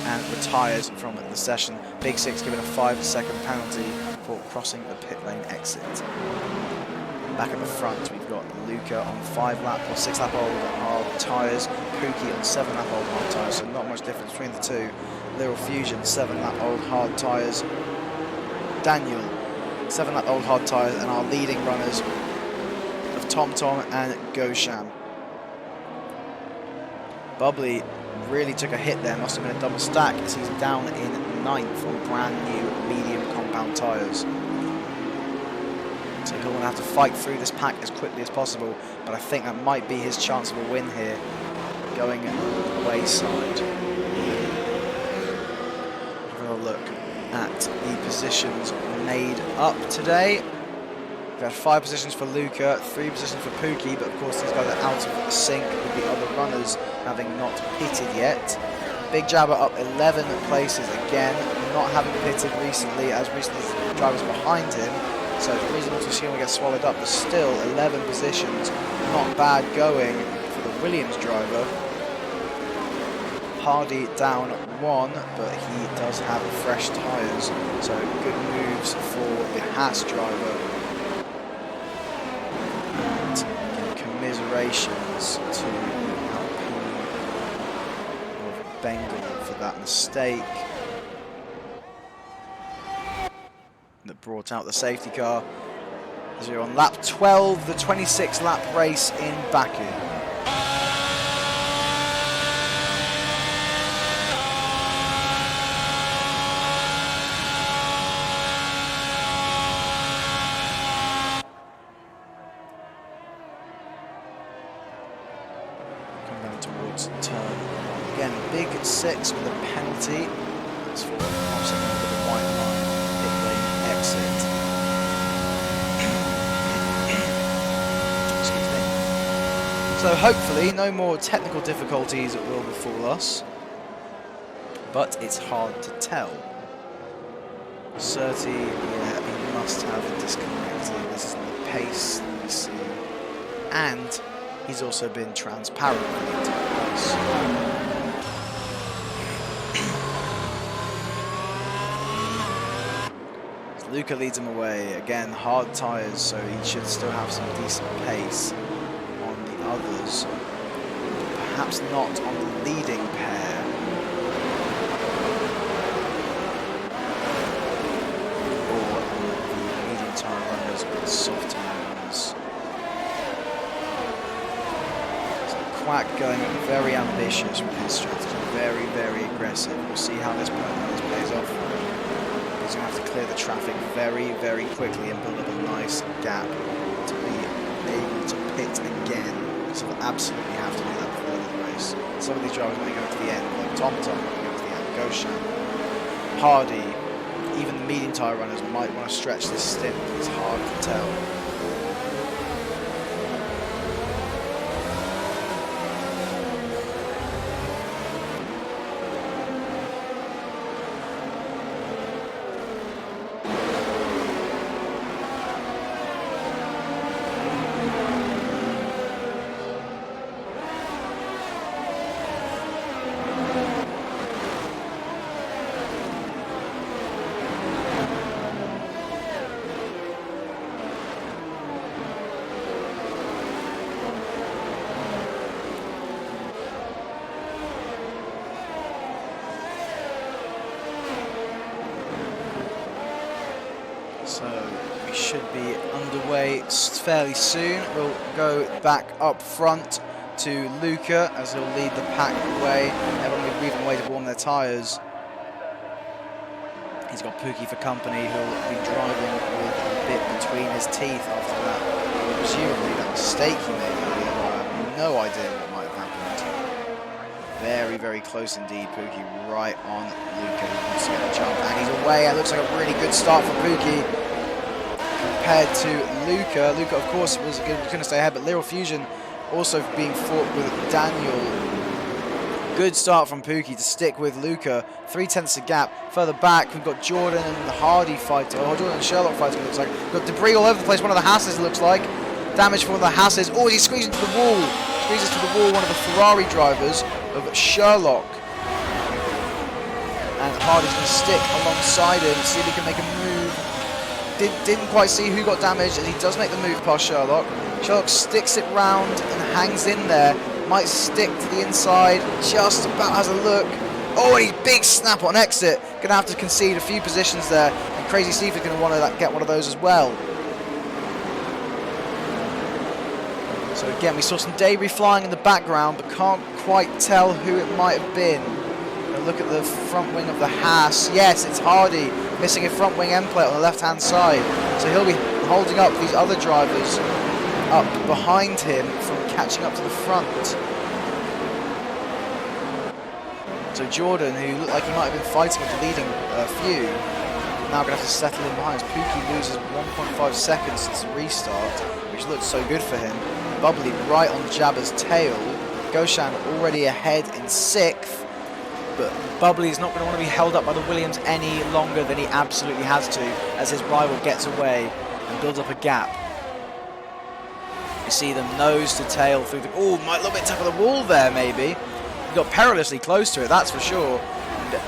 and retires from the session. Big Six given a 5-second penalty for crossing the pit lane exit. Back at the front, we've got Luca on 5-lap or 6-lap old hard tyres, Pookie on 7-lap old hard tyres, so not much difference between the two. Little Fusion, 7-lap old hard tyres. Daniel 7 lap old hard tyres, and our leading runners of TomTom and Gosham. Bubbly really took a hit there, must have been a double stack, as he's down in 9th on brand new medium compound tyres. So he'll want to have to fight through this pack as quickly as possible, but I think that might be his chance of a win here, going wayside. Having a look at the positions made up today. We've had 5 positions for Luca, 3 positions for Pookie, but of course these guys are out of sync with the other runners, having not pitted yet. Big Jabber up 11 places again, not having pitted recently as the drivers behind him, so it's reasonable to assume we get swallowed up, but still 11 positions, not bad going for the Williams driver. Hardy down 1, but he does have fresh tyres, so good moves for the Haas driver. Commiserations to Alpine of Bengal for that mistake that brought out the safety car. As we're on lap 12, the 26 lap race in Baku. Towards turn 1. Again, big 6 with a penalty. That's for offsetting over the white line, pit lane exit. Excuse me. So hopefully no more technical difficulties will befall us, but it's hard to tell. Surtees, yeah, he must have disconnected. This is the pace that we see, and he's also been transparent with the entire race. Luca leads him away. Again, hard tyres, so he should still have some decent pace on the others. Perhaps not on the leading pair. Or the medium tyre runners or the soft tyre runners. Quack going very ambitious with his strategy, very, very aggressive. We'll see how this plays off. He's going to have to clear the traffic very, very quickly and build up a nice gap to be able to pit again. So we'll absolutely have to do that before the race. Some of these drivers may go to the end, like TomTom might go to the end, Gosham, Hardy, even the medium tyre runners might want to stretch this stint, but it's hard to tell. So we should be underway fairly soon. We'll go back up front to Luca as he'll lead the pack away. Everyone will be moving away to warm their tyres. He's got Pookie for company, who'll be driving with a bit between his teeth after that. Presumably that mistake he made earlier. I have no idea what might have happened. Very, very close indeed. Pookie right on Luca. He wants to get the jump, and he's away. It looks like a really good start for Pookie compared to Luca. Luca, of course, was going to stay ahead, but Little Fusion also being fought with Daniel. Good start from Pookie to stick with Luca. 3/10 a gap. Further back, we've got Jordan and the Hardy fighting. Oh, Jordan and Sherlock fighting, it looks like. We've got debris all over the place. One of the Hasses, looks like. Damage for one of the Hasses. Oh, he squeezes into the wall. Squeezes to the wall, one of the Ferrari drivers of Sherlock. And Hardy's going to stick alongside him, see if he can make a move. Didn't quite see who got damaged, as he does make the move past Sherlock. Sherlock sticks it round and hangs in there. Might stick to the inside, just about has a look. Oh, and he's big snap on exit. Gonna have to concede a few positions there. And Crazy Steve is going to want to get one of those as well. So again, we saw some debris flying in the background, but can't quite tell who it might have been. Look at the front wing of the Haas. Yes, it's Hardy, missing a front wing end plate on the left-hand side. So he'll be holding up these other drivers up behind him from catching up to the front. So Jordan, who looked like he might have been fighting with the leading few, now going to have to settle in behind. Pookie loses 1.5 seconds since the restart, which looked so good for him. Bubbly right on Jabba's tail. Goshan already ahead in 6th. But Bubbly is not going to want to be held up by the Williams any longer than he absolutely has to, as his rival gets away and builds up a gap. You see them nose to tail through the... Oh, might a little bit tap of the wall there, maybe. He got perilously close to it, that's for sure. And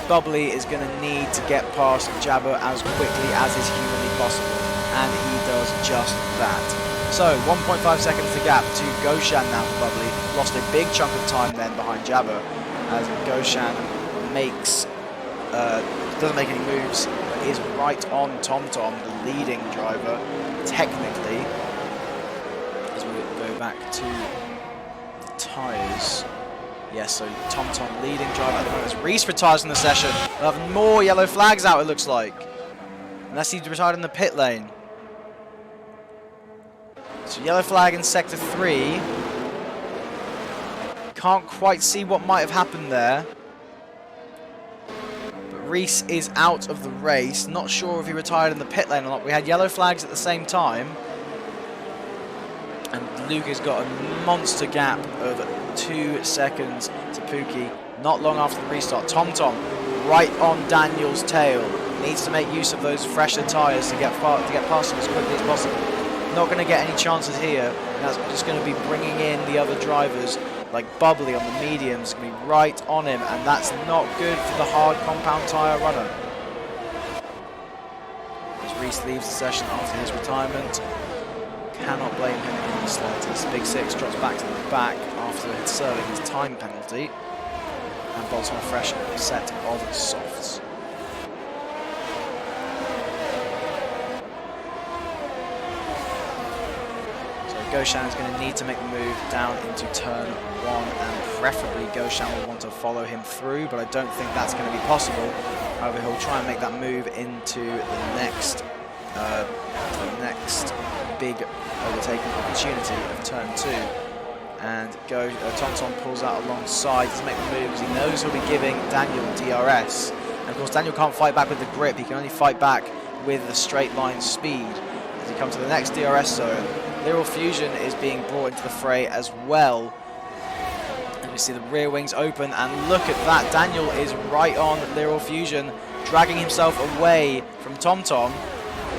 Bubbly is going to need to get past Jabba as quickly as is humanly possible. And he does just that. So, 1.5 seconds to gap to Goshan now for Bubbly. Lost a big chunk of time then behind Jabba, as Goshan doesn't make any moves, but is right on TomTom, the leading driver, technically. As we go back to the tyres. Yes, so TomTom leading driver at the moment. As Reese retires in the session. We'll have more yellow flags out, it looks like. Unless he's retired in the pit lane. So yellow flag in Sector 3. Can't quite see what might have happened there. But Reese is out of the race. Not sure if he retired in the pit lane or not. We had yellow flags at the same time. And Luke has got a monster gap of 2 seconds to Pookie. Not long after the restart. TomTom right on Daniel's tail. Needs to make use of those fresher tyres to get past him as quickly as possible. Not going to get any chances here. And that's just going to be bringing in the other drivers. Like Bubbly on the mediums, going to be right on him, and that's not good for the hard compound tyre runner. As Reese leaves the session after his retirement, cannot blame him in the slightest. Big Six drops back to the back after serving his time penalty, and bolts on a fresh set of softs. Goshan is going to need to make the move down into turn 1, and preferably Goshan will want to follow him through, but I don't think that's going to be possible. However, he'll try and make that move into the next big overtaking opportunity of turn 2. And TomTom pulls out alongside to make the move, because he knows he'll be giving Daniel DRS. And of course, Daniel can't fight back with the grip, he can only fight back with the straight line speed. As he comes to the next DRS zone, Liral Fusion is being brought into the fray as well. And we see the rear wings open, and look at that. Daniel is right on Liral Fusion, dragging himself away from TomTom,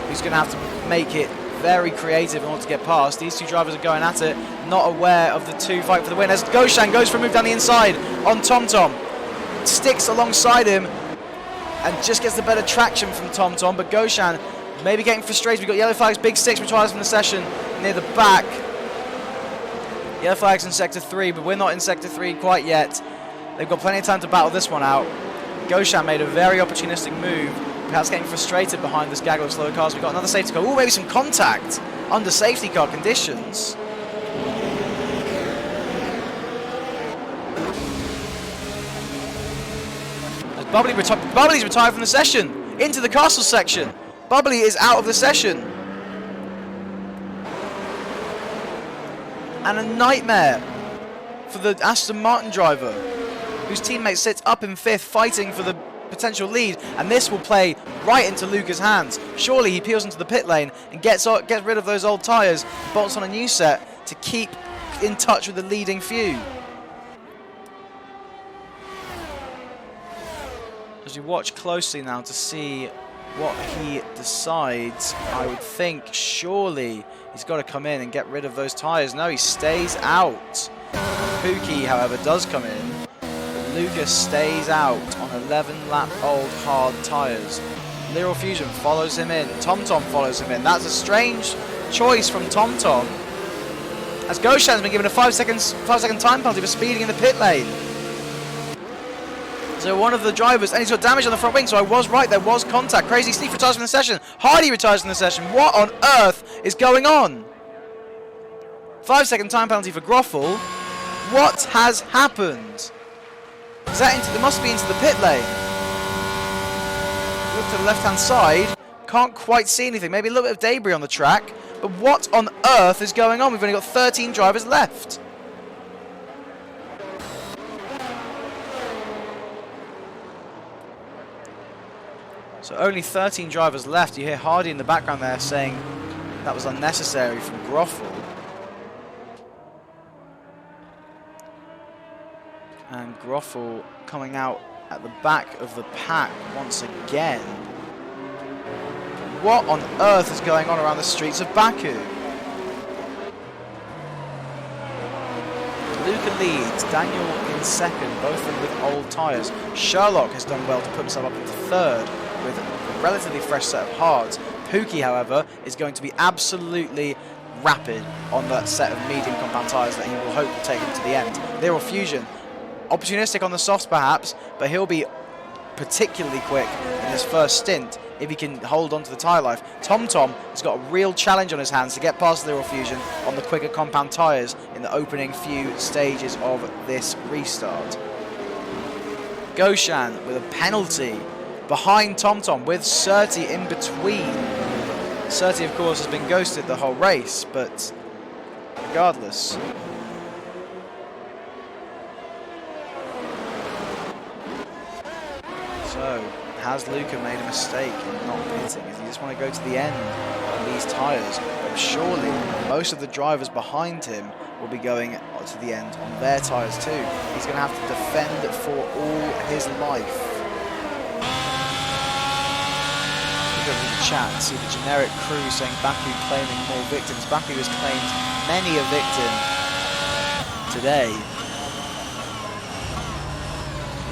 who's going to have to make it very creative in order to get past. These two drivers are going at it, not aware of the two fight for the win. As Goshan goes for a move down the inside on TomTom, sticks alongside him, and just gets the better traction from TomTom, but Goshan maybe getting frustrated. We've got yellow flags, Big Six retires from the session near the back. Yellow flags in Sector 3, but we're not in Sector 3 quite yet. They've got plenty of time to battle this one out. Goshan made a very opportunistic move, perhaps getting frustrated behind this gaggle of slower cars. We've got another safety car. Oh, maybe some contact under safety car conditions. Bubbly's retired from the session into the castle section. Bubbly is out of the session. And a nightmare for the Aston Martin driver, whose teammate sits up in 5th fighting for the potential lead, and this will play right into Luca's hands. Surely he peels into the pit lane and gets rid of those old tyres, bolts on a new set to keep in touch with the leading few. As we watch closely now to see what he decides, I would think surely he's got to come in and get rid of those tyres. No, he stays out. Pookie, however, does come in. Lucas stays out on 11-lap-old hard tyres. Liral Fusion follows him in. TomTom follows him in. That's a strange choice from TomTom, as Goshan's been given a 5-second time penalty for speeding in the pit lane. So one of the drivers, and he's got damage on the front wing, so I was right, there was contact. Crazy Steve retires from the session. Hardy retires from the session. What on earth is going on? 5-second time penalty for Groffel. What has happened? Is that into, it must be into the pit lane. Look to the left-hand side. Can't quite see anything. Maybe a little bit of debris on the track. But what on earth is going on? We've only got 13 drivers left. So only 13 drivers left. You hear Hardy in the background there saying that was unnecessary from Groffel. And Groffel coming out at the back of the pack once again. What on earth is going on around the streets of Baku? Luca leads, Daniel in second, both of them with old tyres. Sherlock has done well to put himself up into third with a relatively fresh set of hards. Pookie, however, is going to be absolutely rapid on that set of medium compound tyres that he will hope will take him to the end. Lyral Fusion, opportunistic on the softs perhaps, but he'll be particularly quick in his first stint if he can hold on to the tyre life. TomTom has got a real challenge on his hands to get past Lyral Fusion on the quicker compound tyres in the opening few stages of this restart. Goshan with a penalty behind TomTom with Surtees in between. Surtees, of course, has been ghosted the whole race, but regardless. So, has Luca made a mistake in not pitting? Does he just want to go to the end on these tyres? But surely, most of the drivers behind him will be going to the end on their tyres too. He's going to have to defend for all his life. Go to the chat and see the generic crew saying Baku claiming more victims. Baku has claimed many a victim today.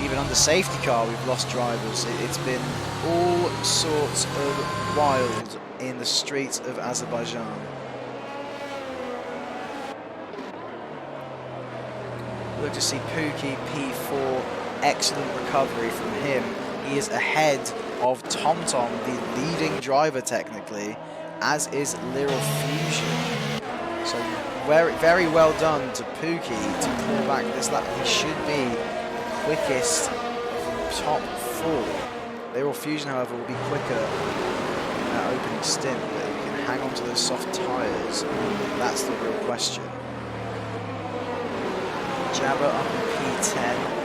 Even under safety car we've lost drivers. It's been all sorts of wild in the streets of Azerbaijan. Look to see Pookie P4, excellent recovery from him. He is ahead of TomTom, the leading driver technically, as is Lyral Fusion. So very well done to Pookie to pull back this lap. He should be the quickest from the top four. Lyral Fusion, however, will be quicker in that opening stint, but if he can hang on to those soft tyres, that's the real question. Jabba up in P10.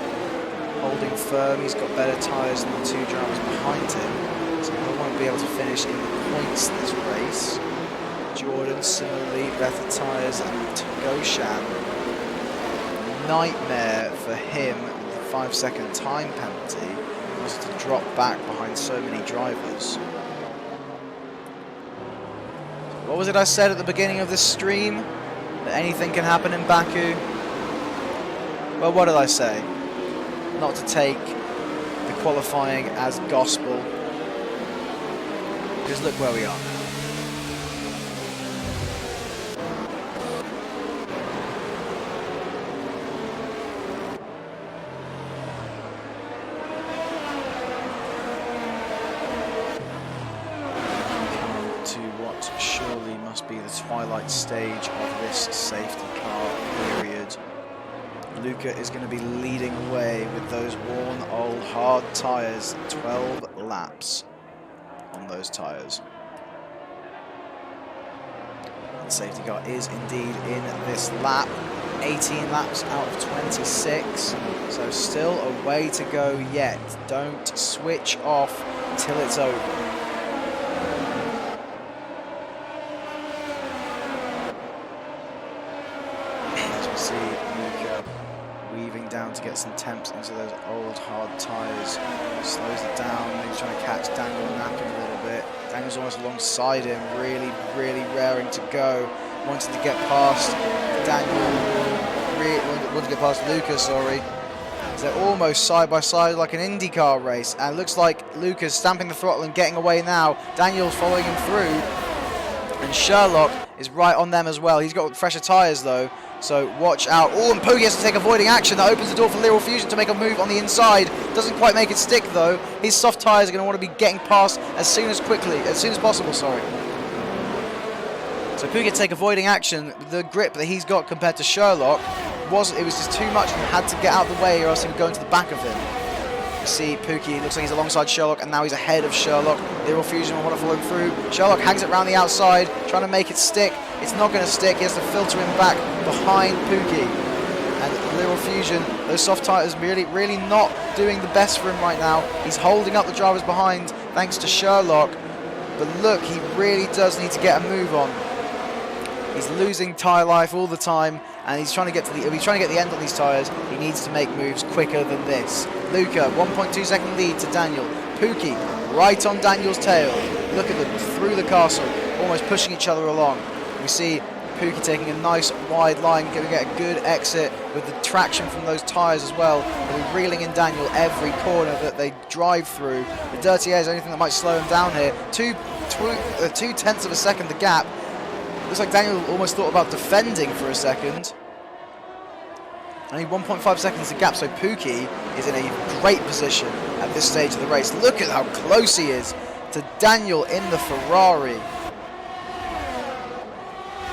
Holding firm, he's got better tyres than the two drivers behind him, so he won't be able to finish in the points this race. Jordan similarly, better tyres, and Goshan, nightmare for him with the 5-second time penalty. He wants to drop back behind so many drivers. What was it I said at the beginning of this stream? That anything can happen in Baku? Well, what did I say? Not to take the qualifying as gospel, because look where we are. Come to what surely must be the twilight stage of this safety car period. Luca is going to be leading away with those worn old hard tyres. 12 laps on those tyres. The safety car is indeed in this lap. 18 laps out of 26. So still a way to go yet. Don't switch off till it's over. Weaving down to get some temps into those old hard tyres. Slows it down, maybe trying to catch Daniel napping a little bit. Daniel's almost alongside him, really raring to go. Wanted to get past Daniel, wanted to get past Lucas, sorry. So they're almost side by side like an IndyCar race. And it looks like Lucas stamping the throttle and getting away now. Daniel's following him through. And Sherlock is right on them as well. He's got fresher tyres though, so watch out. Oh, and Poogie has to take avoiding action. That opens the door for Literal Fusion to make a move on the inside. Doesn't quite make it stick though. His soft tyres are going to want to be getting past as soon as possible, sorry. So Poogie had to take avoiding action. The grip that he's got compared to Sherlock, it was just too much and had to get out of the way or else he would go into the back of him. You see Pookie, looks like he's alongside Sherlock, and now he's ahead of Sherlock. Literal Fusion will want to follow him through. Sherlock hangs it around the outside, trying to make it stick. It's not going to stick. He has to filter him back behind Pookie. And Literal Fusion, those soft tyres really not doing the best for him right now. He's holding up the drivers behind thanks to Sherlock. But look, he really does need to get a move on. He's losing tyre life all the time, and he's trying to get the end on these tyres. He needs to make moves quicker than this. Luca, 1.2 second lead to Daniel. Pookie, right on Daniel's tail. Look at them through the castle, almost pushing each other along. We see Pookie taking a nice wide line, going to get a good exit with the traction from those tyres as well. They'll be reeling in Daniel every corner that they drive through. The dirty air is the only thing that might slow him down here. 2/10 of a second the gap. Looks like Daniel almost thought about defending for a second. Only 1.5 seconds the gap, so Pookie is in a great position at this stage of the race. Look at how close he is to Daniel in the Ferrari.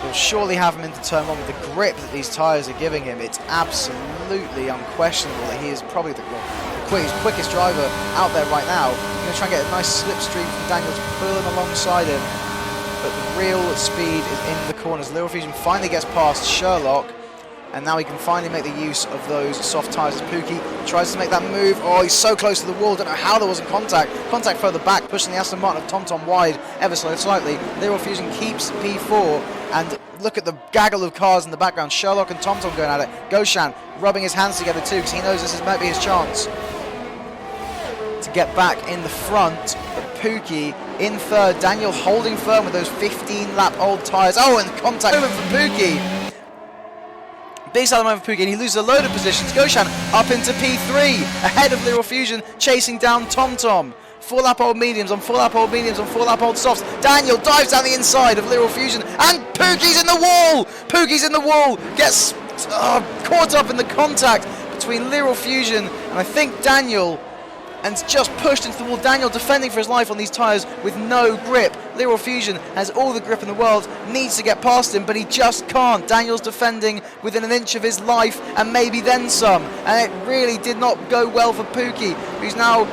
He'll surely have him into turn one with the grip that these tyres are giving him. It's absolutely unquestionable that he is probably the quickest driver out there right now. He's going to try and get a nice slipstream from Daniel to pull him alongside him. But the real speed is in the corners. Literal Fusion finally gets past Sherlock, and now he can finally make the use of those soft tyres as Pookie tries to make that move. Oh, he's so close to the wall. Don't know how there wasn't contact. Contact further back, pushing the Aston Martin of TomTom wide ever so slightly. Literal Fusion keeps P4, and look at the gaggle of cars in the background. Sherlock and TomTom going at it. Goshan rubbing his hands together too, because he knows this might be his chance to get back in the front. But Pookie in third, Daniel holding firm with those 15-lap-old tyres. Oh, and contact moment for Pookie. Big side moment for Pookie, and he loses a load of positions. Goshan up into P3, ahead of Literal Fusion, chasing down TomTom. 4-lap-old mediums on 4-lap-old mediums on 4-lap-old softs. Daniel dives down the inside of Literal Fusion, and Pookie's in the wall! Pookie's in the wall, gets caught up in the contact between Literal Fusion and I think Daniel, and just pushed into the wall. Daniel defending for his life on these tyres with no grip. Literal Fusion has all the grip in the world, needs to get past him, but he just can't. Daniel's defending within an inch of his life, and maybe then some. And it really did not go well for Pookie, who's now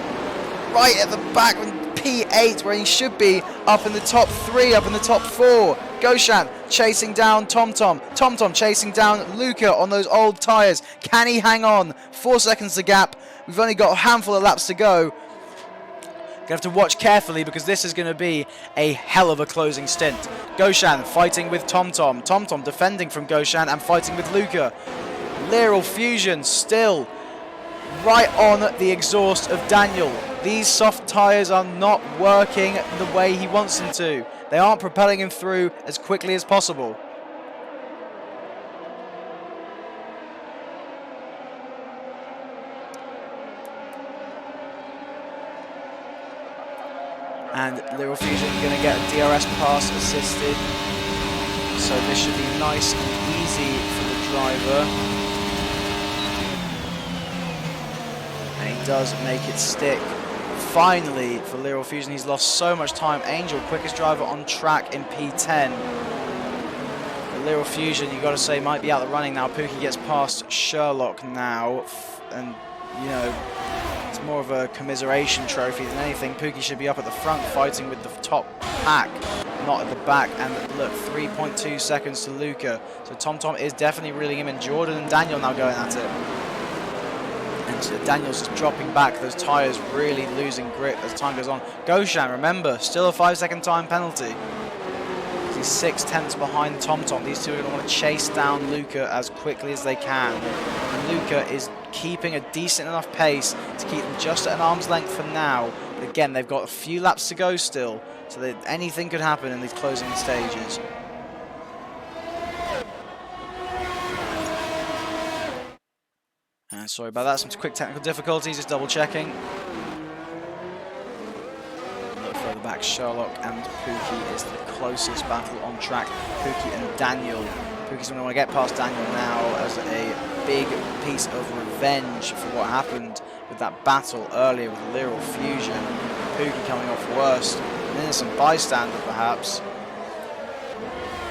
right at the back in P8, where he should be up in the top 3, up in the top 4. Goshan chasing down TomTom. TomTom chasing down Luca on those old tyres. Can he hang on? 4 seconds to gap. We've only got a handful of laps to go. Gonna have to watch carefully because this is going to be a hell of a closing stint. Goshan fighting with TomTom. TomTom defending from Goshan and fighting with Luca. Literal Fusion still right on the exhaust of Daniel. These soft tyres are not working the way he wants them to. They aren't propelling him through as quickly as possible. And Literal Fusion going to get a DRS pass assisted. So this should be nice and easy for the driver. And he does make it stick. Finally, for Literal Fusion, he's lost so much time. Angel, quickest driver on track in P10. But Literal Fusion, you've got to say, might be out of the running now. Pookie gets past Sherlock now. And, you know, it's more of a commiseration trophy than anything. Pookie should be up at the front fighting with the top pack, not at the back. And look, 3.2 seconds to Luca. So TomTom is definitely reeling him in. Jordan and Daniel now going at it. And Daniel's just dropping back. Those tyres really losing grip as time goes on. Goshan, remember, still a 5-second time penalty. He's 6/10 behind TomTom. These two are going to want to chase down Luca as quickly as they can. And Luca is keeping a decent enough pace to keep them just at an arm's length for now. But again, they've got a few laps to go still, so that anything could happen in these closing stages. Sorry about that, some quick technical difficulties, just double checking. A little further back Max Sherlock and Pookie is the closest battle on track. Pookie and Daniel. Pookie's going to want to get past Daniel now as a big piece of revenge for what happened with that battle earlier with Lyral Fusion. Pookie coming off worst. An innocent bystander, perhaps,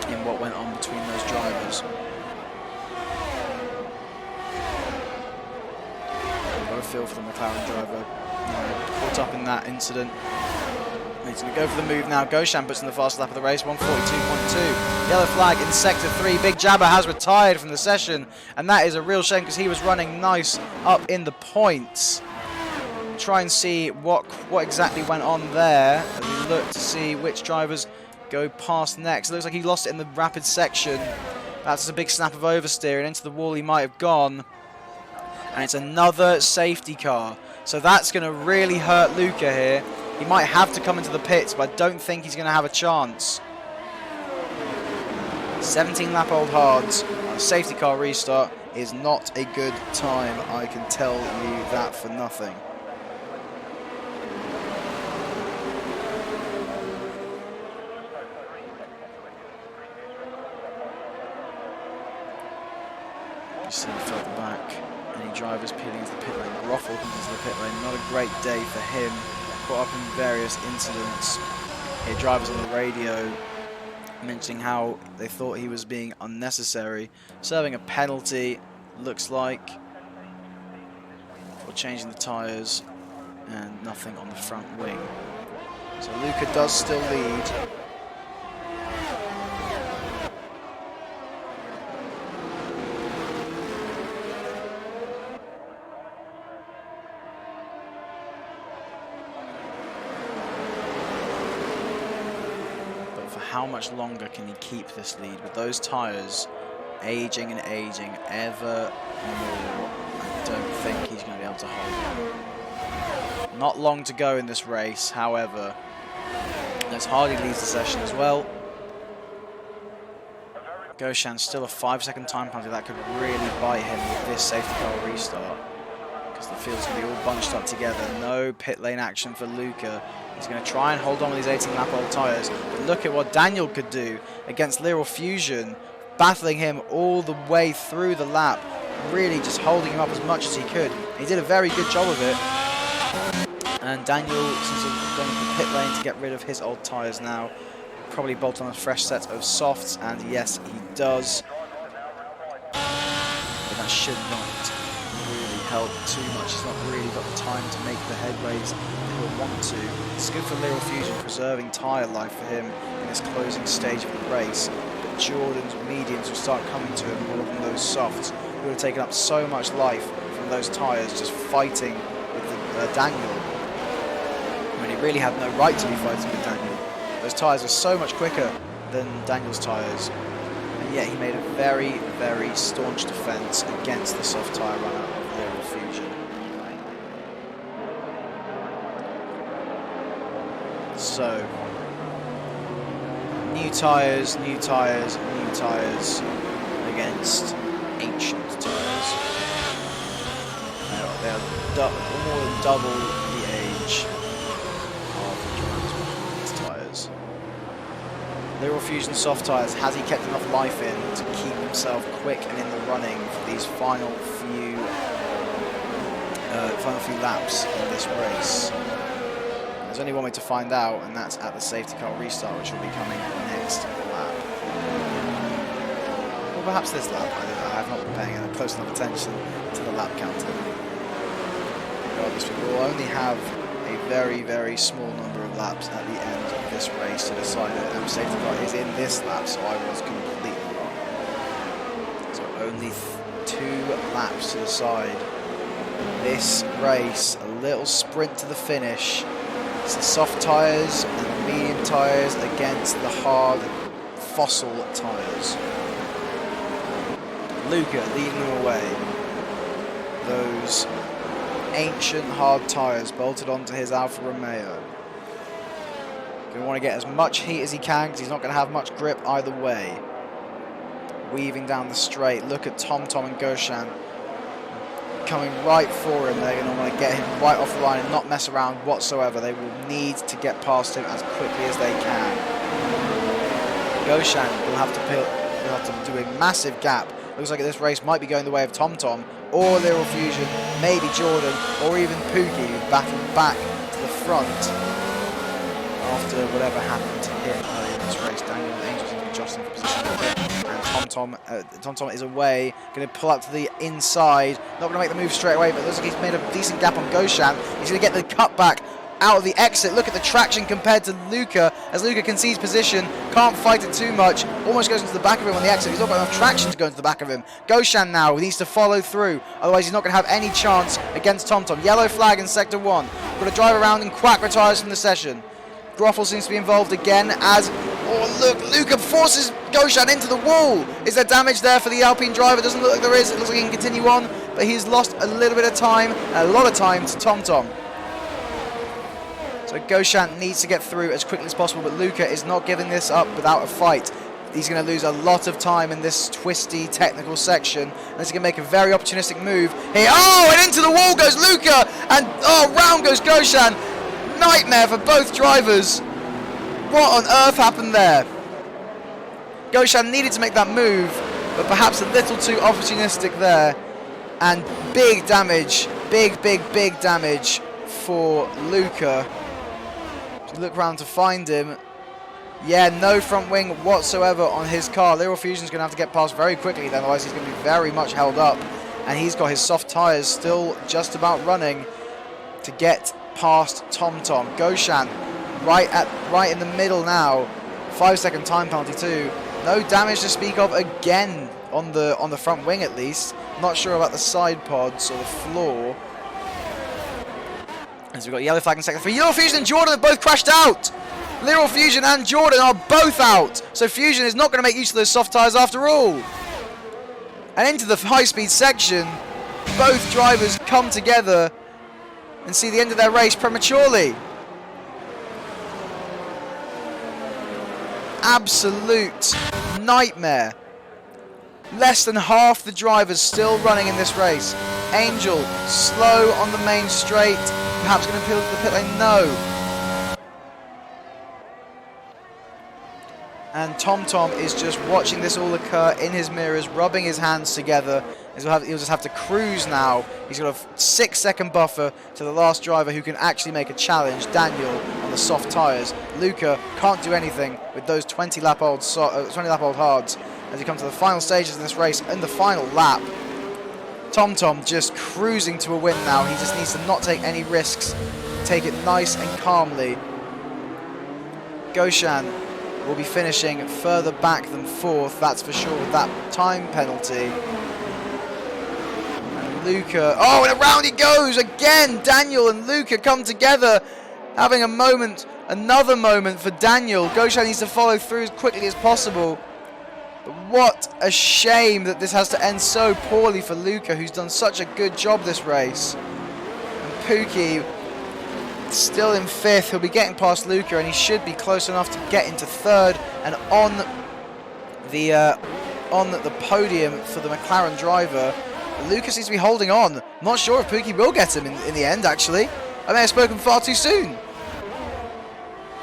in what went on between those drivers. Got a feel for the McLaren driver. Caught up in that incident. He's going to go for the move now. Goshan puts in the fast lap of the race, 142.2. Yellow flag in sector 3. Big Jabber has retired from the session, and that is a real shame because he was running nice up in the points. Try and see what exactly went on there as we look to see which drivers go past next. It looks like he lost it in the rapid section. That's a big snap of oversteer, and into the wall he might have gone. And it's another safety car. So that's going to really hurt Luca here. He might have to come into the pits, but I don't think he's going to have a chance. 17 lap old hards on a safety car restart is not a good time. I can tell you that for nothing. You see further back, any drivers peeling into the pit lane. Groffel comes into the pit lane. Not a great day for him. Caught up in various incidents. Here, drivers on the radio mentioning how they thought he was being unnecessary, serving a penalty, looks like, for changing the tyres, and nothing on the front wing. So Luca does still lead. How much longer can he keep this lead with those tyres aging and aging ever more? I don't think he's going to be able to hold on. Not long to go in this race, however. As Hardy leads the session as well. Goshan still a 5-second time penalty. That could really bite him with this safety car restart, because the field's going to be all bunched up together. No pit lane action for Luca. He's going to try and hold on with these 18 lap old tyres. But look at what Daniel could do against Lyral Fusion, battling him all the way through the lap, really just holding him up as much as he could. He did a very good job of it. And Daniel seems to be going to the pit lane to get rid of his old tyres now. Probably bolt on a fresh set of softs, and yes, he does. But that should not really help too much. He's not really got the time to make the headways he'll want to. It's good for Lyral Fusion, preserving tyre life for him in this closing stage of the race. But Jordan's mediums will start coming to him more than those softs, who have taken up so much life from those tyres, just fighting with Daniel, when he really had no right to be fighting with Daniel. Those tyres are so much quicker than Daniel's tyres, and yet he made a very, very staunch defence against the soft tyre runner of Lyral Fusion. So, new tyres, new tyres, new tyres against ancient tyres. They are more than double the age of the drivers' tyres. Lyral Fusion soft tyres, has he kept enough life in to keep himself quick and in the running for these final few laps in this race? There's only one way to find out, and that's at the safety car restart, which will be coming next lap. Or perhaps this lap. I have not been paying close enough attention to the lap counter. Regardless, we will only have a very, very small number of laps at the end of this race to decide it. And safety car is in this lap, so I was completely wrong. So only 2 laps to decide this race. A little sprint to the finish. It's the soft tyres and the medium tyres against the hard fossil tyres. Luca leading them away. Those ancient hard tyres bolted onto his Alfa Romeo. Going to want to get as much heat as he can, because he's not going to have much grip either way. Weaving down the straight. Look at Tom and Goshan coming right for him. They're going to want to get him right off the line and not mess around whatsoever. They will need to get past him as quickly as they can. Goshan will have to do a massive gap. Looks like this race might be going the way of TomTom or Little Fusion, maybe Jordan, or even Pookie, who battled back to the front after whatever happened to him earlier in this race. Daniel and Angel seem to be jostling for position a bit, and TomTom is away, going to pull up to the inside, not going to make the move straight away, but it looks like he's made a decent gap on Goshan. He's going to get the cutback out of the exit. Look at the traction compared to Luca, as Luca concedes position, can't fight it too much, almost goes into the back of him on the exit. He's not got enough traction to go into the back of him. Goshan now needs to follow through, otherwise he's not going to have any chance against TomTom. Yellow flag in sector 1. Got to drive around, and Quack retires from the session. Groffel seems to be involved again as, oh look, Luca forces Goshan into the wall. Is there damage there for the Alpine driver? Doesn't look like there is. It looks like he can continue on, but he's lost a little bit of time, and a lot of time to TomTom. So Goshan needs to get through as quickly as possible, but Luca is not giving this up without a fight. He's going to lose a lot of time in this twisty technical section, and he's going to make a very opportunistic move here. Oh, and into the wall goes Luca, and oh, round goes Goshan. Nightmare for both drivers. What on earth happened there? Goshan needed to make that move, but perhaps a little too opportunistic there, and big damage, big damage for Luca. Look around to find him. Yeah, no front wing whatsoever on his car. Little Fusion's going to have to get past very quickly, otherwise he's going to be very much held up. And he's got his soft tyres still just about running to get past TomTom. Goshan right in the middle now. 5-second time penalty too. No damage to speak of again on the front wing at least. Not sure about the side pods or the floor. As we've got yellow flag in sector 3. Little Fusion and Jordan have both crashed out. Little Fusion and Jordan are both out. So Fusion is not going to make use of those soft tyres after all. And into the high-speed section, both drivers come together and see the end of their race prematurely. Absolute nightmare. Less than half the drivers still running in this race. Angel, slow on the main straight. Perhaps going to appeal to the pit lane? No. And TomTom is just watching this all occur in his mirrors, rubbing his hands together. He'll just have to cruise now. He's got a 6-second buffer to the last driver who can actually make a challenge, Daniel, on the soft tyres. Luca can't do anything with those 20-lap-old hards as he comes to the final stages of this race in the final lap. TomTom just cruising to a win now. He just needs to not take any risks, take it nice and calmly. Goshan will be finishing further back than 4th, that's for sure, with that time penalty. And Luca, oh, and around he goes again. Daniel and Luca come together, having a moment, another moment for Daniel. Goshan needs to follow through as quickly as possible. But what a shame that this has to end so poorly for Luca, who's done such a good job this race. And Pookie still in 5th. He'll be getting past Luca, and he should be close enough to get into 3rd and on the podium for the McLaren driver. But Luca seems to be holding on. Not sure if Pookie will get him in the end, actually. I may have spoken far too soon.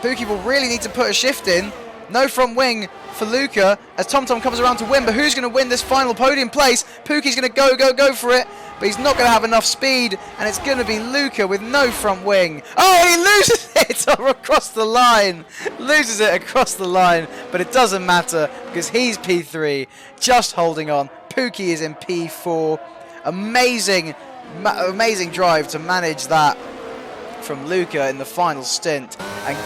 Pookie will really need to put a shift in. No front wing for Luca as TomTom comes around to win, but who's going to win this final podium place? Pookie's going to go for it, but he's not going to have enough speed, and it's going to be Luca with no front wing. Oh, he loses it across the line. Loses it across the line, but it doesn't matter because he's P3, just holding on. Pookie is in P4. Amazing drive to manage that from Luca in the final stint, and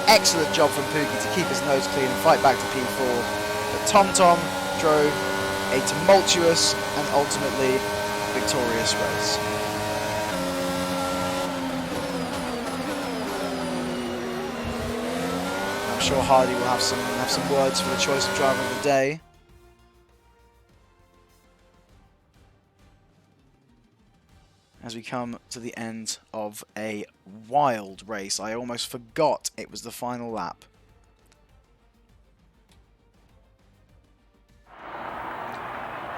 excellent job from Pookie to keep his nose clean and fight back to P4. But TomTom drove a tumultuous and ultimately victorious race. I'm sure Hardy will have some words for the choice of driver of the day. As we come to the end of a wild race. I almost forgot it was the final lap.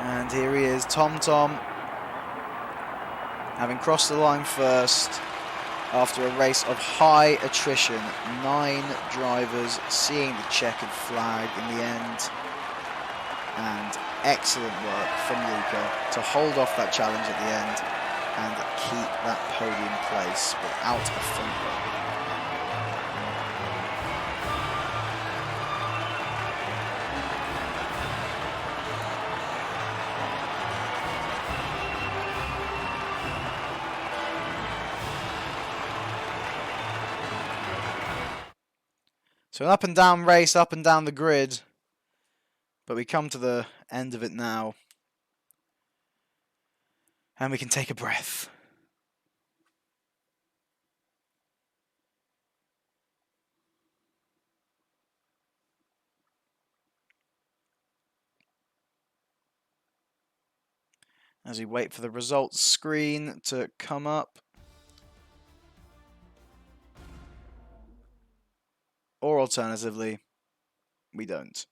And here he is, TomTom, Having crossed the line first after a race of high attrition, 9 drivers seeing the checkered flag in the end. And excellent work from Luca to hold off that challenge at the end and keep that podium place without a front row. So an up and down race, up and down the grid, but we come to the end of it now, and we can take a breath. As we wait for the results screen to come up. Or alternatively, we don't.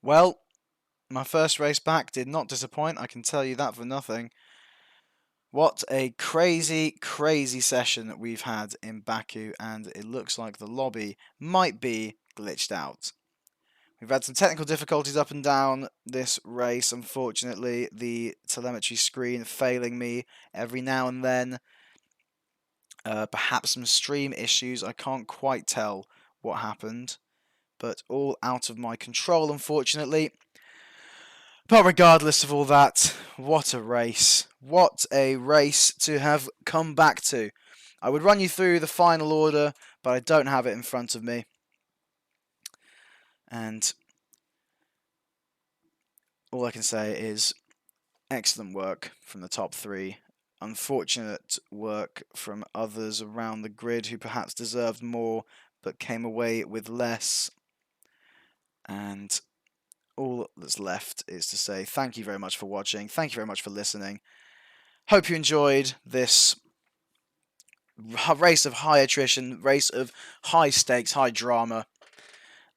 Well, my first race back did not disappoint, I can tell you that for nothing. What a crazy, crazy session that we've had in Baku, and it looks like the lobby might be glitched out. We've had some technical difficulties up and down this race, unfortunately. The telemetry screen failing me every now and then. Perhaps some stream issues, I can't quite tell what happened. But all out of my control, unfortunately. But regardless of all that, what a race. What a race to have come back to. I would run you through the final order, but I don't have it in front of me. And all I can say is excellent work from the top 3. Unfortunate work from others around the grid who perhaps deserved more, but came away with less. And all that's left is to say thank you very much for watching. Thank you very much for listening. Hope you enjoyed this race of high attrition, race of high stakes, high drama.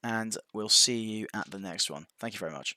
And we'll see you at the next one. Thank you very much.